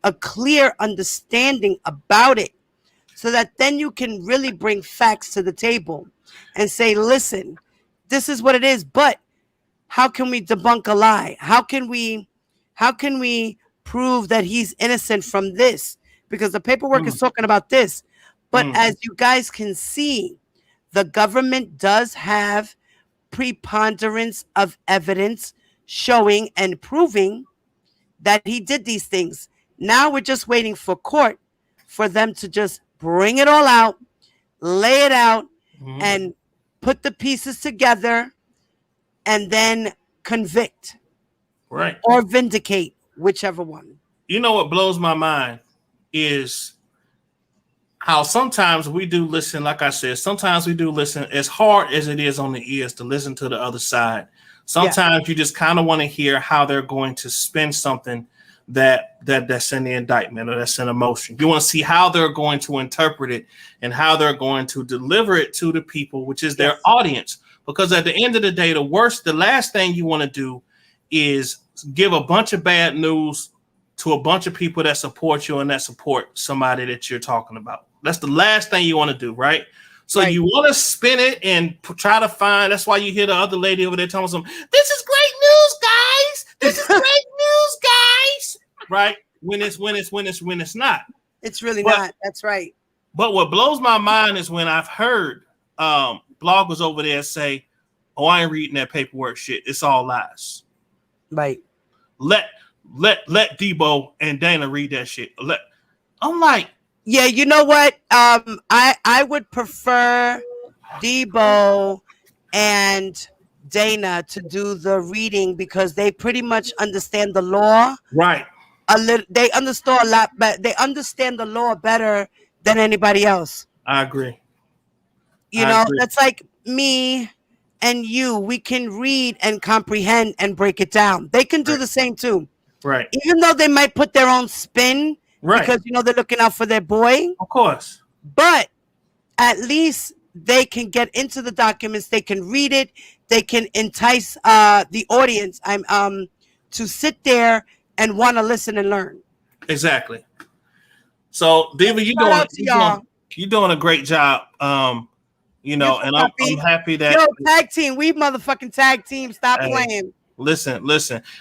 a clear understanding about it, so that then you can really bring facts to the table and say, listen, this is what it is, but how can we debunk a lie? How can we prove that he's innocent from this? Because the paperwork is talking about this. But as you guys can see, the government does have preponderance of evidence showing and proving that he did these things. Now we're just waiting for court for them to just bring it all out, lay it out, and put the pieces together, and then convict, right, or vindicate, whichever one. You know what blows my mind is how sometimes we do listen. Like I said, sometimes we do listen, as hard as it is on the ears to listen to the other side. Sometimes you just kind of want to hear how they're going to spin something that's in the indictment or that's in a motion. You want to see how they're going to interpret it and how they're going to deliver it to the people, which is their audience. Because at the end of the day, the last thing you want to do is give a bunch of bad news to a bunch of people that support you and that support somebody that you're talking about. That's the last thing you want to do, right? So you want to spin it and try to find. That's why you hear the other lady over there telling them, "This is great news, guys. This is great news, guys." Right? When it's not. It's really not. That's right. But what blows my mind is when I've heard bloggers over there say, "Oh, I ain't reading that paperwork shit. It's all lies." Right. Let Debo and Dana read that shit. I'm like, yeah, you know what? I would prefer Debo and Dana to do the reading, because they pretty much understand the law. Right. They understand a lot, but they understand the law better than anybody else. I agree. You know, that's like me and you. We can read and comprehend and break it down. They can do the same too. Right. Even though they might put their own spin, because they're looking out for their boy. Of course. But at least they can get into the documents, they can read it, they can entice the audience to sit there and want to listen and learn. Exactly. So, Diva, Shout out to y'all. you're doing a great job. You know, and I'm happy that tag team, we motherfucking tag team. Stop playing. Listen.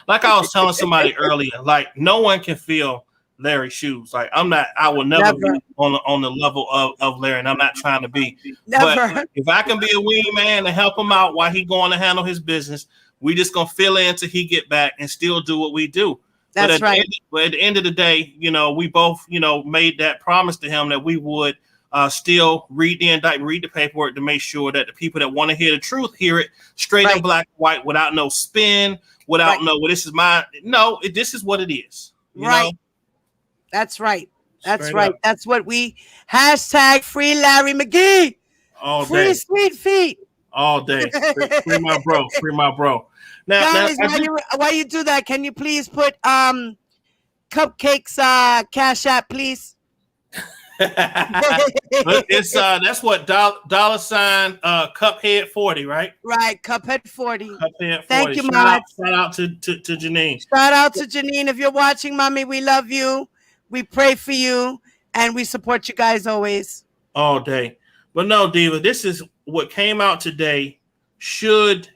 Like I was telling somebody earlier, like no one can fill Larry's shoes. Like I will never be on the level of Larry, and I'm not trying to be. Never. But if I can be a wingman and help him out while he going to handle his business, we just gonna fill in till he get back and still do what we do. That's right. But at the end of the day, you know, we both, you know, made that promise to him that we would still read the indictment, read the paperwork to make sure that the people that want to hear the truth hear it straight in black and white, without no spin, without no, well, this is my, no, this is what it is. You know? That's right. That's straight right. Up. That's what we hashtag free Larry McGee. All free day. Sweet Feet. All day. Free my bro. Free my bro. Now, guys, while you do that, can you please put Cupcakes Cash App, please? It's that's what dollar sign Cuphead 40, right? Right, Cuphead 40. Cuphead 40. Thank you, Shout out to Janine. Shout out to Janine. If you're watching, mommy, we love you. We pray for you, and we support you guys always. All day. But no, Diva, this is what came out today. Should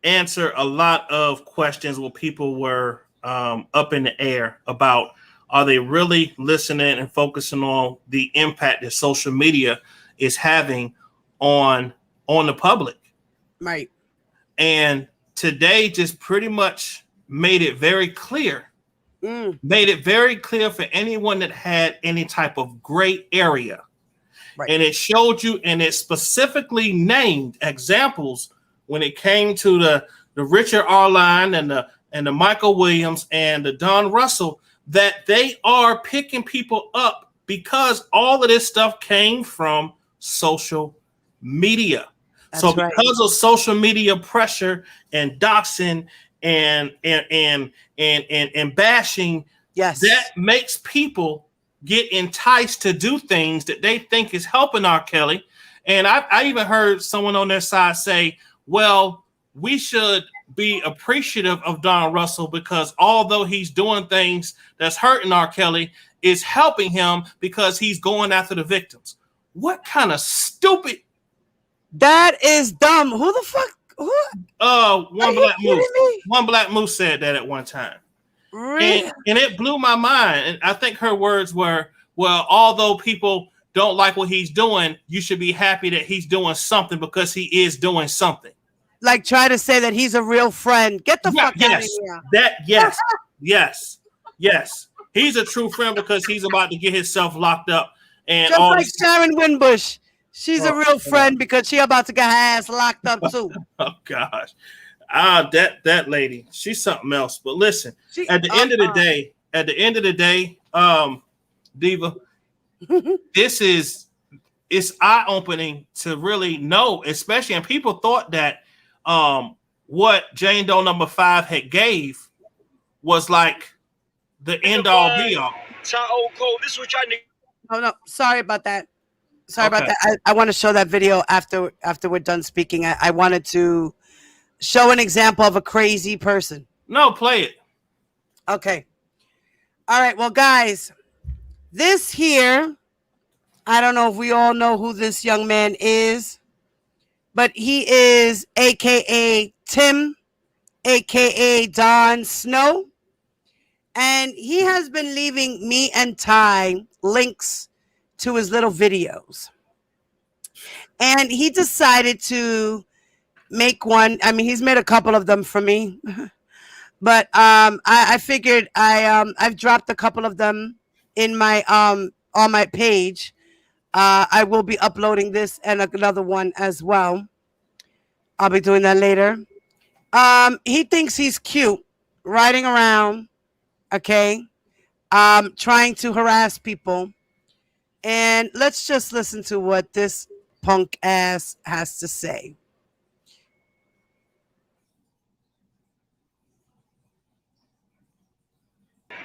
answer a lot of questions where people were up in the air about, are they really listening and focusing on the impact that social media is having on the public? Right. And today just pretty much made it very clear. Made it very clear for anyone that had any type of gray area. Right. And it showed you, and it specifically named examples when it came to the Richard Arline and the Michael Williams and the Don Russell, that they are picking people up because all of this stuff came from social media. That's so because of social media pressure and doxing and bashing, yes, that makes people get enticed to do things that they think is helping R. Kelly. And I even heard someone on their side say, well, we should be appreciative of Don Russell because although he's doing things that's hurting R. Kelly, is helping him because he's going after the victims. What kind of stupid? That is dumb. Who the fuck? Who? One black moose said that at one time. Really? And it blew my mind. And I think her words were, well, although people don't like what he's doing, you should be happy that he's doing something because he is doing something. Like try to say that he's a real friend. Get the fuck out of here. Yes. He's a true friend because he's about to get himself locked up. And just like Sharon Winbush. She's a real friend because she about to get her ass locked up too. Oh gosh. That lady, she's something else. But listen, at the end of the day, Diva, it's eye-opening to really know, especially, and people thought that what Jane Doe number 5 had gave was like the end all be all. No, sorry about that. I want to show that video after we're done speaking. I wanted to show an example of a crazy person. No, play it. Okay. All right. Well, guys, this here, I don't know if we all know who this young man is, but he is AKA Tim, AKA Don Snow. And he has been leaving me and Ty links to his little videos. And he decided to make one. I mean, he's made a couple of them for me. But I figured I've dropped a couple of them in my on my page. I will be uploading this and another one as well. I'll be doing that later. He thinks he's cute, riding around, okay, trying to harass people. And let's just listen to what this punk ass has to say.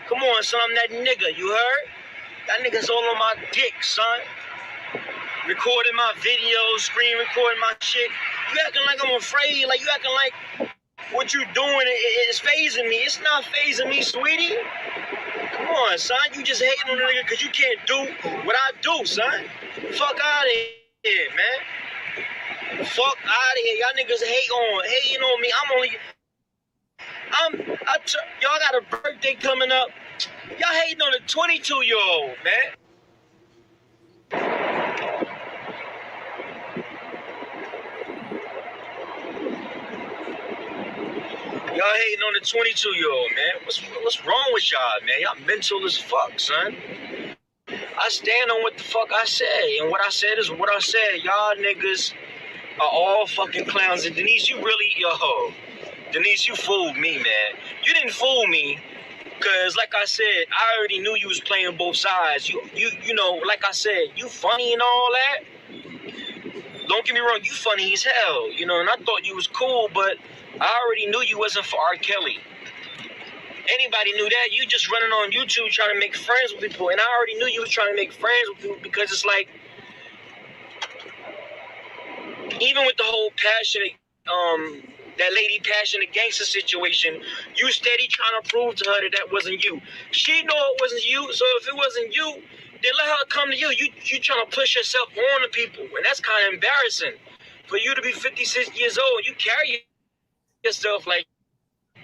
Come on, son, I'm that nigga, you heard? That nigga's all on my dick, son. recording my videos, screen recording my shit. You acting like I'm afraid, like you acting like what you doing is phasing me. It's not phasing me, sweetie. Come on, son. You just hating on a nigga because you can't do what I do, son. Fuck out of here, man. Fuck out of here. Y'all niggas hating on me. Y'all got a birthday coming up. Y'all hating on a 22-year-old, man. Y'all hating on the 22-year-old, man. What's wrong with y'all, man? Y'all mental as fuck, son. I stand on what the fuck I say, and what I said is what I said. Y'all niggas are all fucking clowns. And Denise, Denise, you fooled me, man. You didn't fool me, cause like I said, I already knew you was playing both sides. You know, like I said, you funny and all that. Don't get me wrong, you funny as hell, you know, and I thought you was cool, but I already knew you wasn't for R. Kelly. Anybody knew that. You just running on YouTube trying to make friends with people, and I already knew you was trying to make friends with people because it's like, even with the whole passionate, that lady passionate gangster situation, you steady trying to prove to her that wasn't you. She know it wasn't you, so if it wasn't you, then let her come to you. You trying to push yourself on to people, and that's kind of embarrassing. For you to be 56 years old, you carry yourself like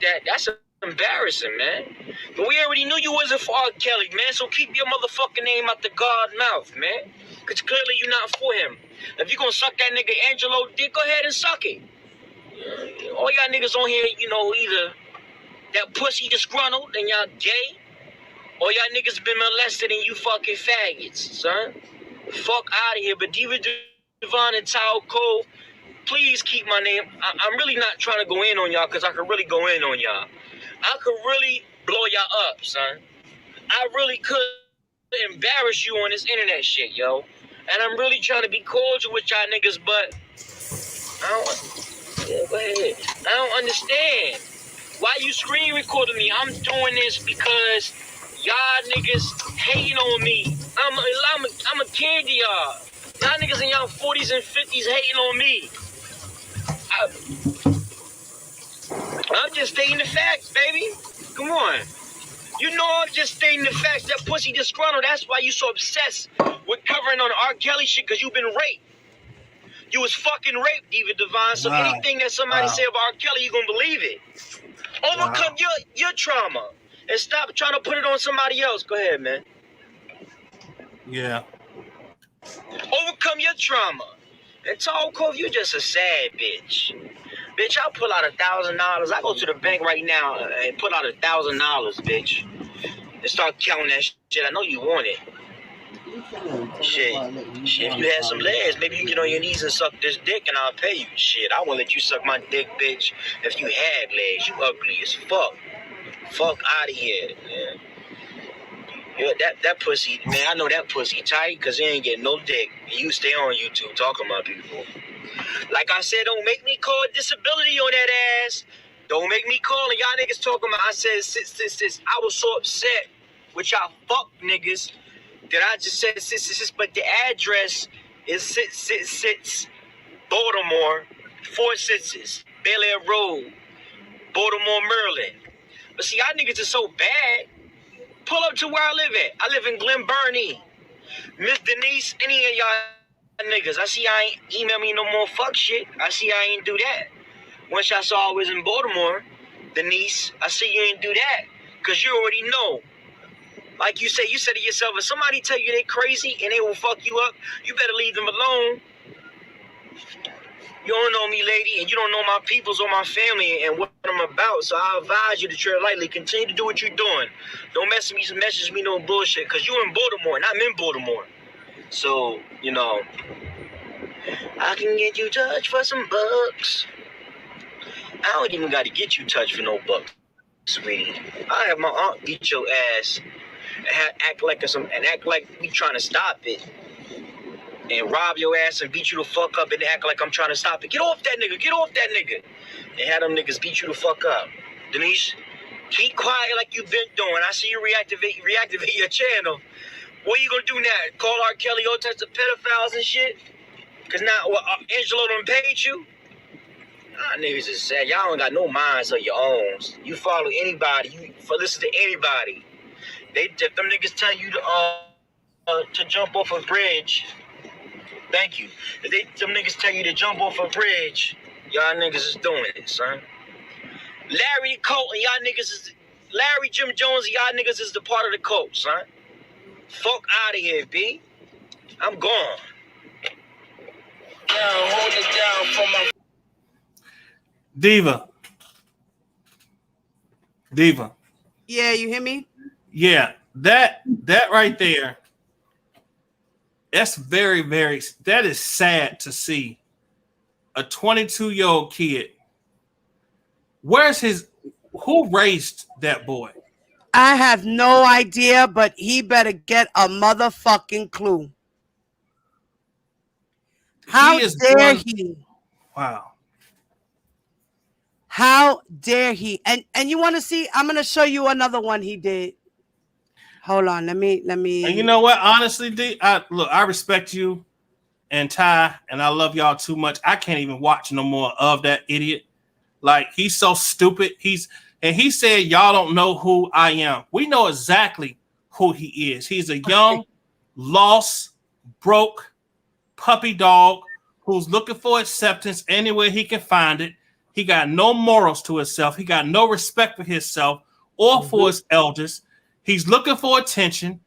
that. That's embarrassing, man. But we already knew you wasn't for R. Kelly, man, so keep your motherfucking name out the God's mouth, man. Because clearly you're not for him. If you gonna suck that nigga Angelo dick, go ahead and suck it. All y'all niggas on here, you know, either that pussy disgruntled and y'all gay, or y'all niggas been molested and you fucking faggots, son. Fuck out of here. But Diva Devon and Tao Cole, please keep my name. I'm really not trying to go in on y'all because I could really go in on y'all. I could really blow y'all up, son. I really could embarrass you on this internet shit, yo. And I'm really trying to be cordial with y'all niggas, but go ahead. I don't understand. Why you screen recording me? I'm doing this because y'all niggas hating on me. I'm a kid to y'all. Y'all niggas in y'all 40s and 50s hating on me. I'm just stating the facts, baby. Come on. You know I'm just stating the facts. That pussy disgruntled. That's why you so obsessed with covering on R. Kelly shit, because you've been raped. You was fucking raped, Diva Devon. So anything that somebody say about R. Kelly, you gonna believe it. Overcome your trauma and stop trying to put it on somebody else. Go ahead, man. Yeah. Overcome your trauma. And Tall Cove, you're just a sad bitch. Bitch, I'll pull out $1,000. I go to the bank right now and pull out $1,000, bitch. And start counting that shit. I know you want it. Shit, if you had some legs, maybe you get on your knees and suck this dick and I'll pay you. Shit, I won't let you suck my dick, bitch. If you had legs, you ugly as fuck. Fuck out of here, man. That pussy, man, I know that pussy tight because he ain't getting no dick. And you stay on YouTube talking about people. Like I said, don't make me call disability on that ass. Don't make me call and y'all niggas talking about, I said, sis. I was so upset with y'all fuck niggas that I just said, sis, but the address is 666 Baltimore, 4 sixes, Bel Air Road, Baltimore, Maryland. But see, y'all niggas are so bad. Pull up to where I live at. I live in Glen Burnie. Miss Denise, any of y'all niggas, I see I ain't email me no more fuck shit. I see I ain't do that. Once y'all saw I was in Baltimore, Denise, I see you ain't do that. Because you already know. Like you said to yourself, if somebody tell you they crazy and they will fuck you up, you better leave them alone. You don't know me, lady, and you don't know my peoples or my family and what I'm about, so I advise you to tread lightly. Continue to do what you're doing. Don't message me no bullshit, because you in Baltimore, and I'm in Baltimore. So, you know, I can get you touched for some bucks. I don't even got to get you touched for no bucks, sweetie. I have my aunt beat your ass and act like we trying to stop it. And rob your ass and beat you the fuck up and act like I'm trying to stop it. Get off that nigga. And have them niggas beat you the fuck up. Denise, keep quiet like you've been doing. I see you reactivate your channel. What you gonna do now? Call R. Kelly all types of pedophiles and shit? Cause now Angelo done paid you? Nah, niggas is sad. Y'all don't got no minds of your own. You follow anybody. You listen to anybody. If them niggas tell you to jump off a bridge. Thank you. If them niggas tell you to jump off a bridge, y'all niggas is doing it, son. Larry Colt and y'all niggas is Larry Jim Jones and y'all niggas is the part of the cult, son. Fuck out of here, B. I'm gone. Down, hold it down for my Diva. Yeah, you hear me? Yeah, that right there. That's very, very. That is sad to see. A 22-year-old kid. Who raised that boy? I have no idea, but he better get a motherfucking clue. How dare he? Wow. How dare he? And you want to see? I'm gonna show you another one he did. Hold on, let me. And you know what? Honestly, D, I respect you and Ty, and I love y'all too much. I can't even watch no more of that idiot. Like, he's so stupid. He said, y'all don't know who I am. We know exactly who he is. He's a young, lost, broke puppy dog who's looking for acceptance anywhere he can find it. He got no morals to himself. He got no respect for himself or for his elders. He's looking for attention.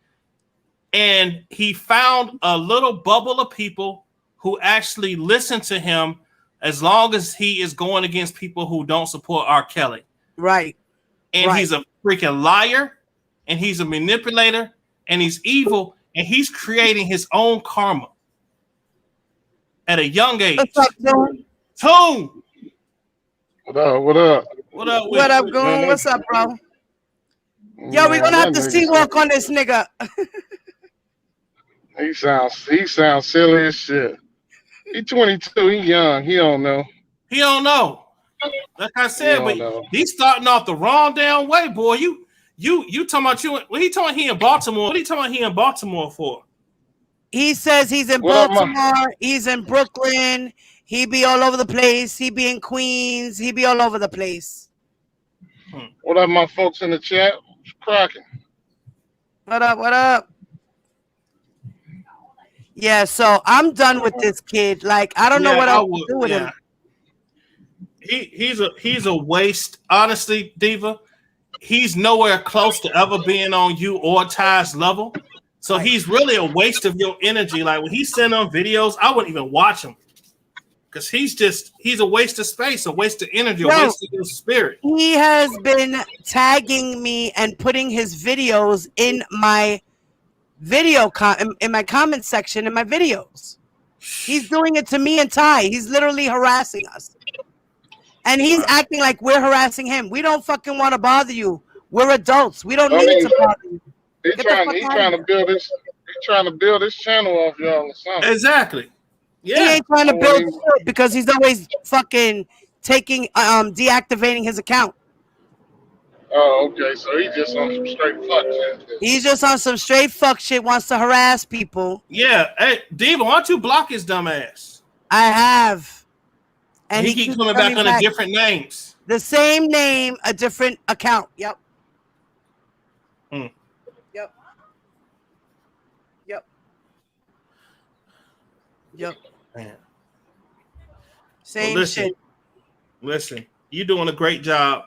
And he found a little bubble of people who actually listen to him as long as he is going against people who don't support R. Kelly. Right. And he's a freaking liar, and he's a manipulator, and he's evil, and he's creating his own karma at a young age. What's up, Goon? Tune. What up? What up? What up, What up, Goon? What's up, bro? Yo, we're gonna have to see walk on this nigga. He sounds silly as shit. He 22. He young. He don't know. He don't know. Like I said, but he's starting off the wrong damn way, boy. You talking about you? What he talking he in Baltimore? What he talking he in Baltimore for? He says he's in Baltimore. He's in Brooklyn. He be all over the place. He be in Queens. He be all over the place. What up, my folks in the chat? What's cracking? What up? What up? Yeah, so I'm done with this kid. Like, I don't know what else to do with him. He's a waste. Honestly, Diva, he's nowhere close to ever being on you or Ty's level. So he's really a waste of your energy. Like, when he's sending on videos, I wouldn't even watch him. Because he's a waste of space, a waste of energy, a waste of your spirit. He has been tagging me and putting his videos in my in my comment section in my videos. He's doing it to me and Ty. He's literally harassing us. And he's acting like we're harassing him. We don't fucking want to bother you. We're adults. We don't need to bother you. He's trying to build this channel off y'all or something. Exactly. Yeah. He ain't trying to build shit because he's always fucking deactivating his account. Oh, okay. So he's just on some straight fuck shit. He's just on some straight fuck shit, wants to harass people. Yeah. Hey, Diva, why don't you block his dumb ass? I have. And he keeps coming back under different names. The same name, a different account. Yep. Yep. Yep. Yep. Man. Same shit. Listen, you're doing a great job.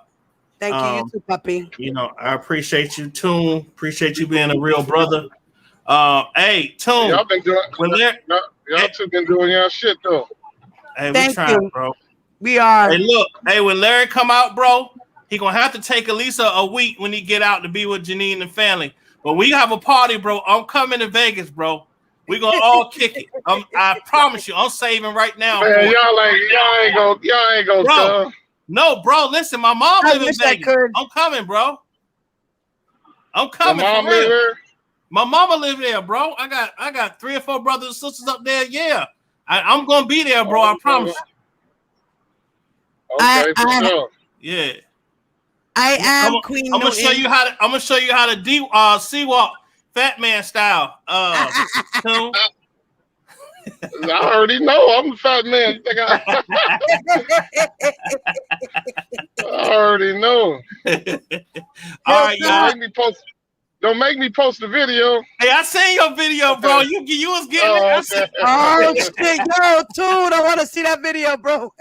Thank you, you too, puppy. You know, I appreciate you, Toon. Appreciate you being a real brother. Hey, Toon. Y'all been doing. Y'all two been doing y'all shit though. Hey, we trying, bro. We are. Hey, look. Hey, when Larry come out, bro, he gonna have to take at least a week when he get out to be with Janine and family. But we have a party, bro. I'm coming to Vegas, bro. We gonna all kick it. I promise you. I'm saving right now. Man, y'all ain't gonna bro. No, bro. Listen, my mom lives in Vegas. I'm coming, bro. I'm coming. Your mom live there? My mama live there, bro. I got 3 or 4 brothers and sisters up there. Yeah, I'm gonna be there, bro. I promise you. Okay, for sure. Yeah. I am Queen. I'm gonna show you how to. I'm gonna show you how to sea walk Fat Man style. Tune. I already know. I'm a fat man. You think I already know. All right, y'all. Don't make me post the video. Hey, I seen your video, bro. You was getting Oh, it. okay. Oh shit, yo, dude, I want to see that video, bro.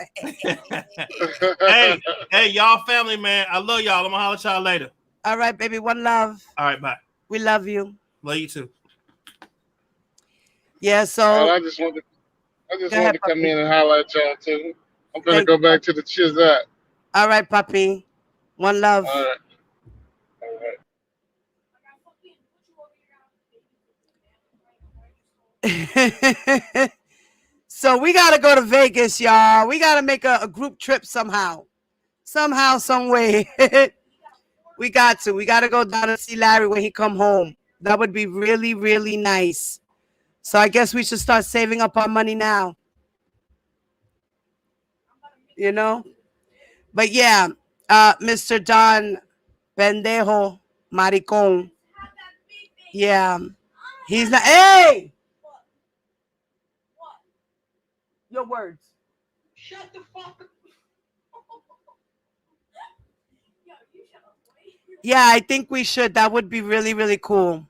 hey, y'all family, man. I love y'all. I'm gonna holler at y'all later. All right, baby, one love. All right, bye. We love you. Love you too. Yeah, so I just wanted Go to ahead, come puppy. in and holler at y'all too. I'm gonna Thank go you, back to the Chizat. all right, puppy. One love. All right. All right. So we gotta go to Vegas, y'all. We gotta make a group trip somehow, some way. We got to. We gotta go down to see Larry when he come home. That would be really, really nice. So I guess we should start saving up our money now. You know. But yeah, Mr. Don Pendejo Maricon. Yeah, he's not. Hey, your words. Shut the fuck up. Yeah, I think we should. That would be really, really cool.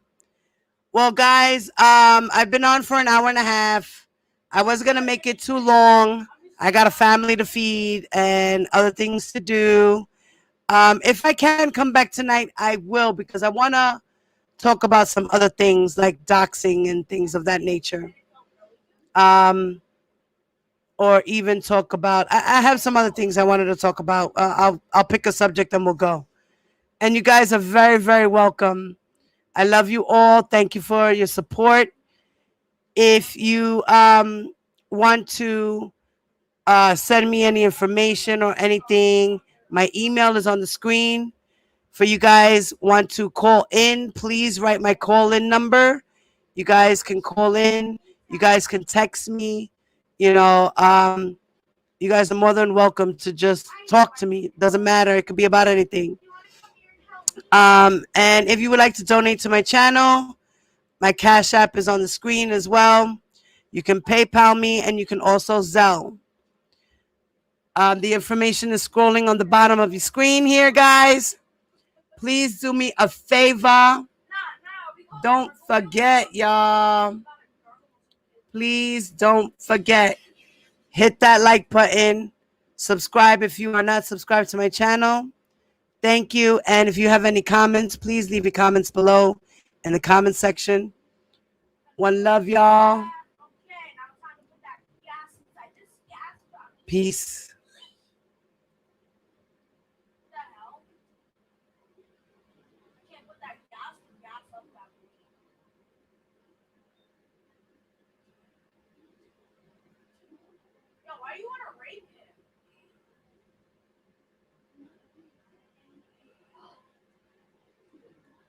Well, guys, I've been on for an hour and a half. I was gonna make it too long. I got a family to feed and other things to do. If I can come back tonight, I will, because I wanna talk about some other things like doxing and things of that nature. Or even talk about. I have some other things I wanted to talk about. I'll pick a subject and we'll go. And you guys are very, very welcome. I love you all. Thank you for your support. If you want to send me any information or anything, my email is on the screen. For you guys want to call in, please write my call-in number. You guys can call in. You guys can text me. You know, you guys are more than welcome to just talk to me. It doesn't matter. It could be about anything. And if you would like to donate to my channel, my Cash App is on the screen as well. You can PayPal me and you can also Zelle. The information is scrolling on the bottom of your screen here, guys. Please do me a favor. Don't forget, y'all. Please don't forget. Hit that like button. Subscribe if you are not subscribed to my channel. Thank you. And if you have any comments, please leave your comments below in the comment section. One love, y'all. Peace.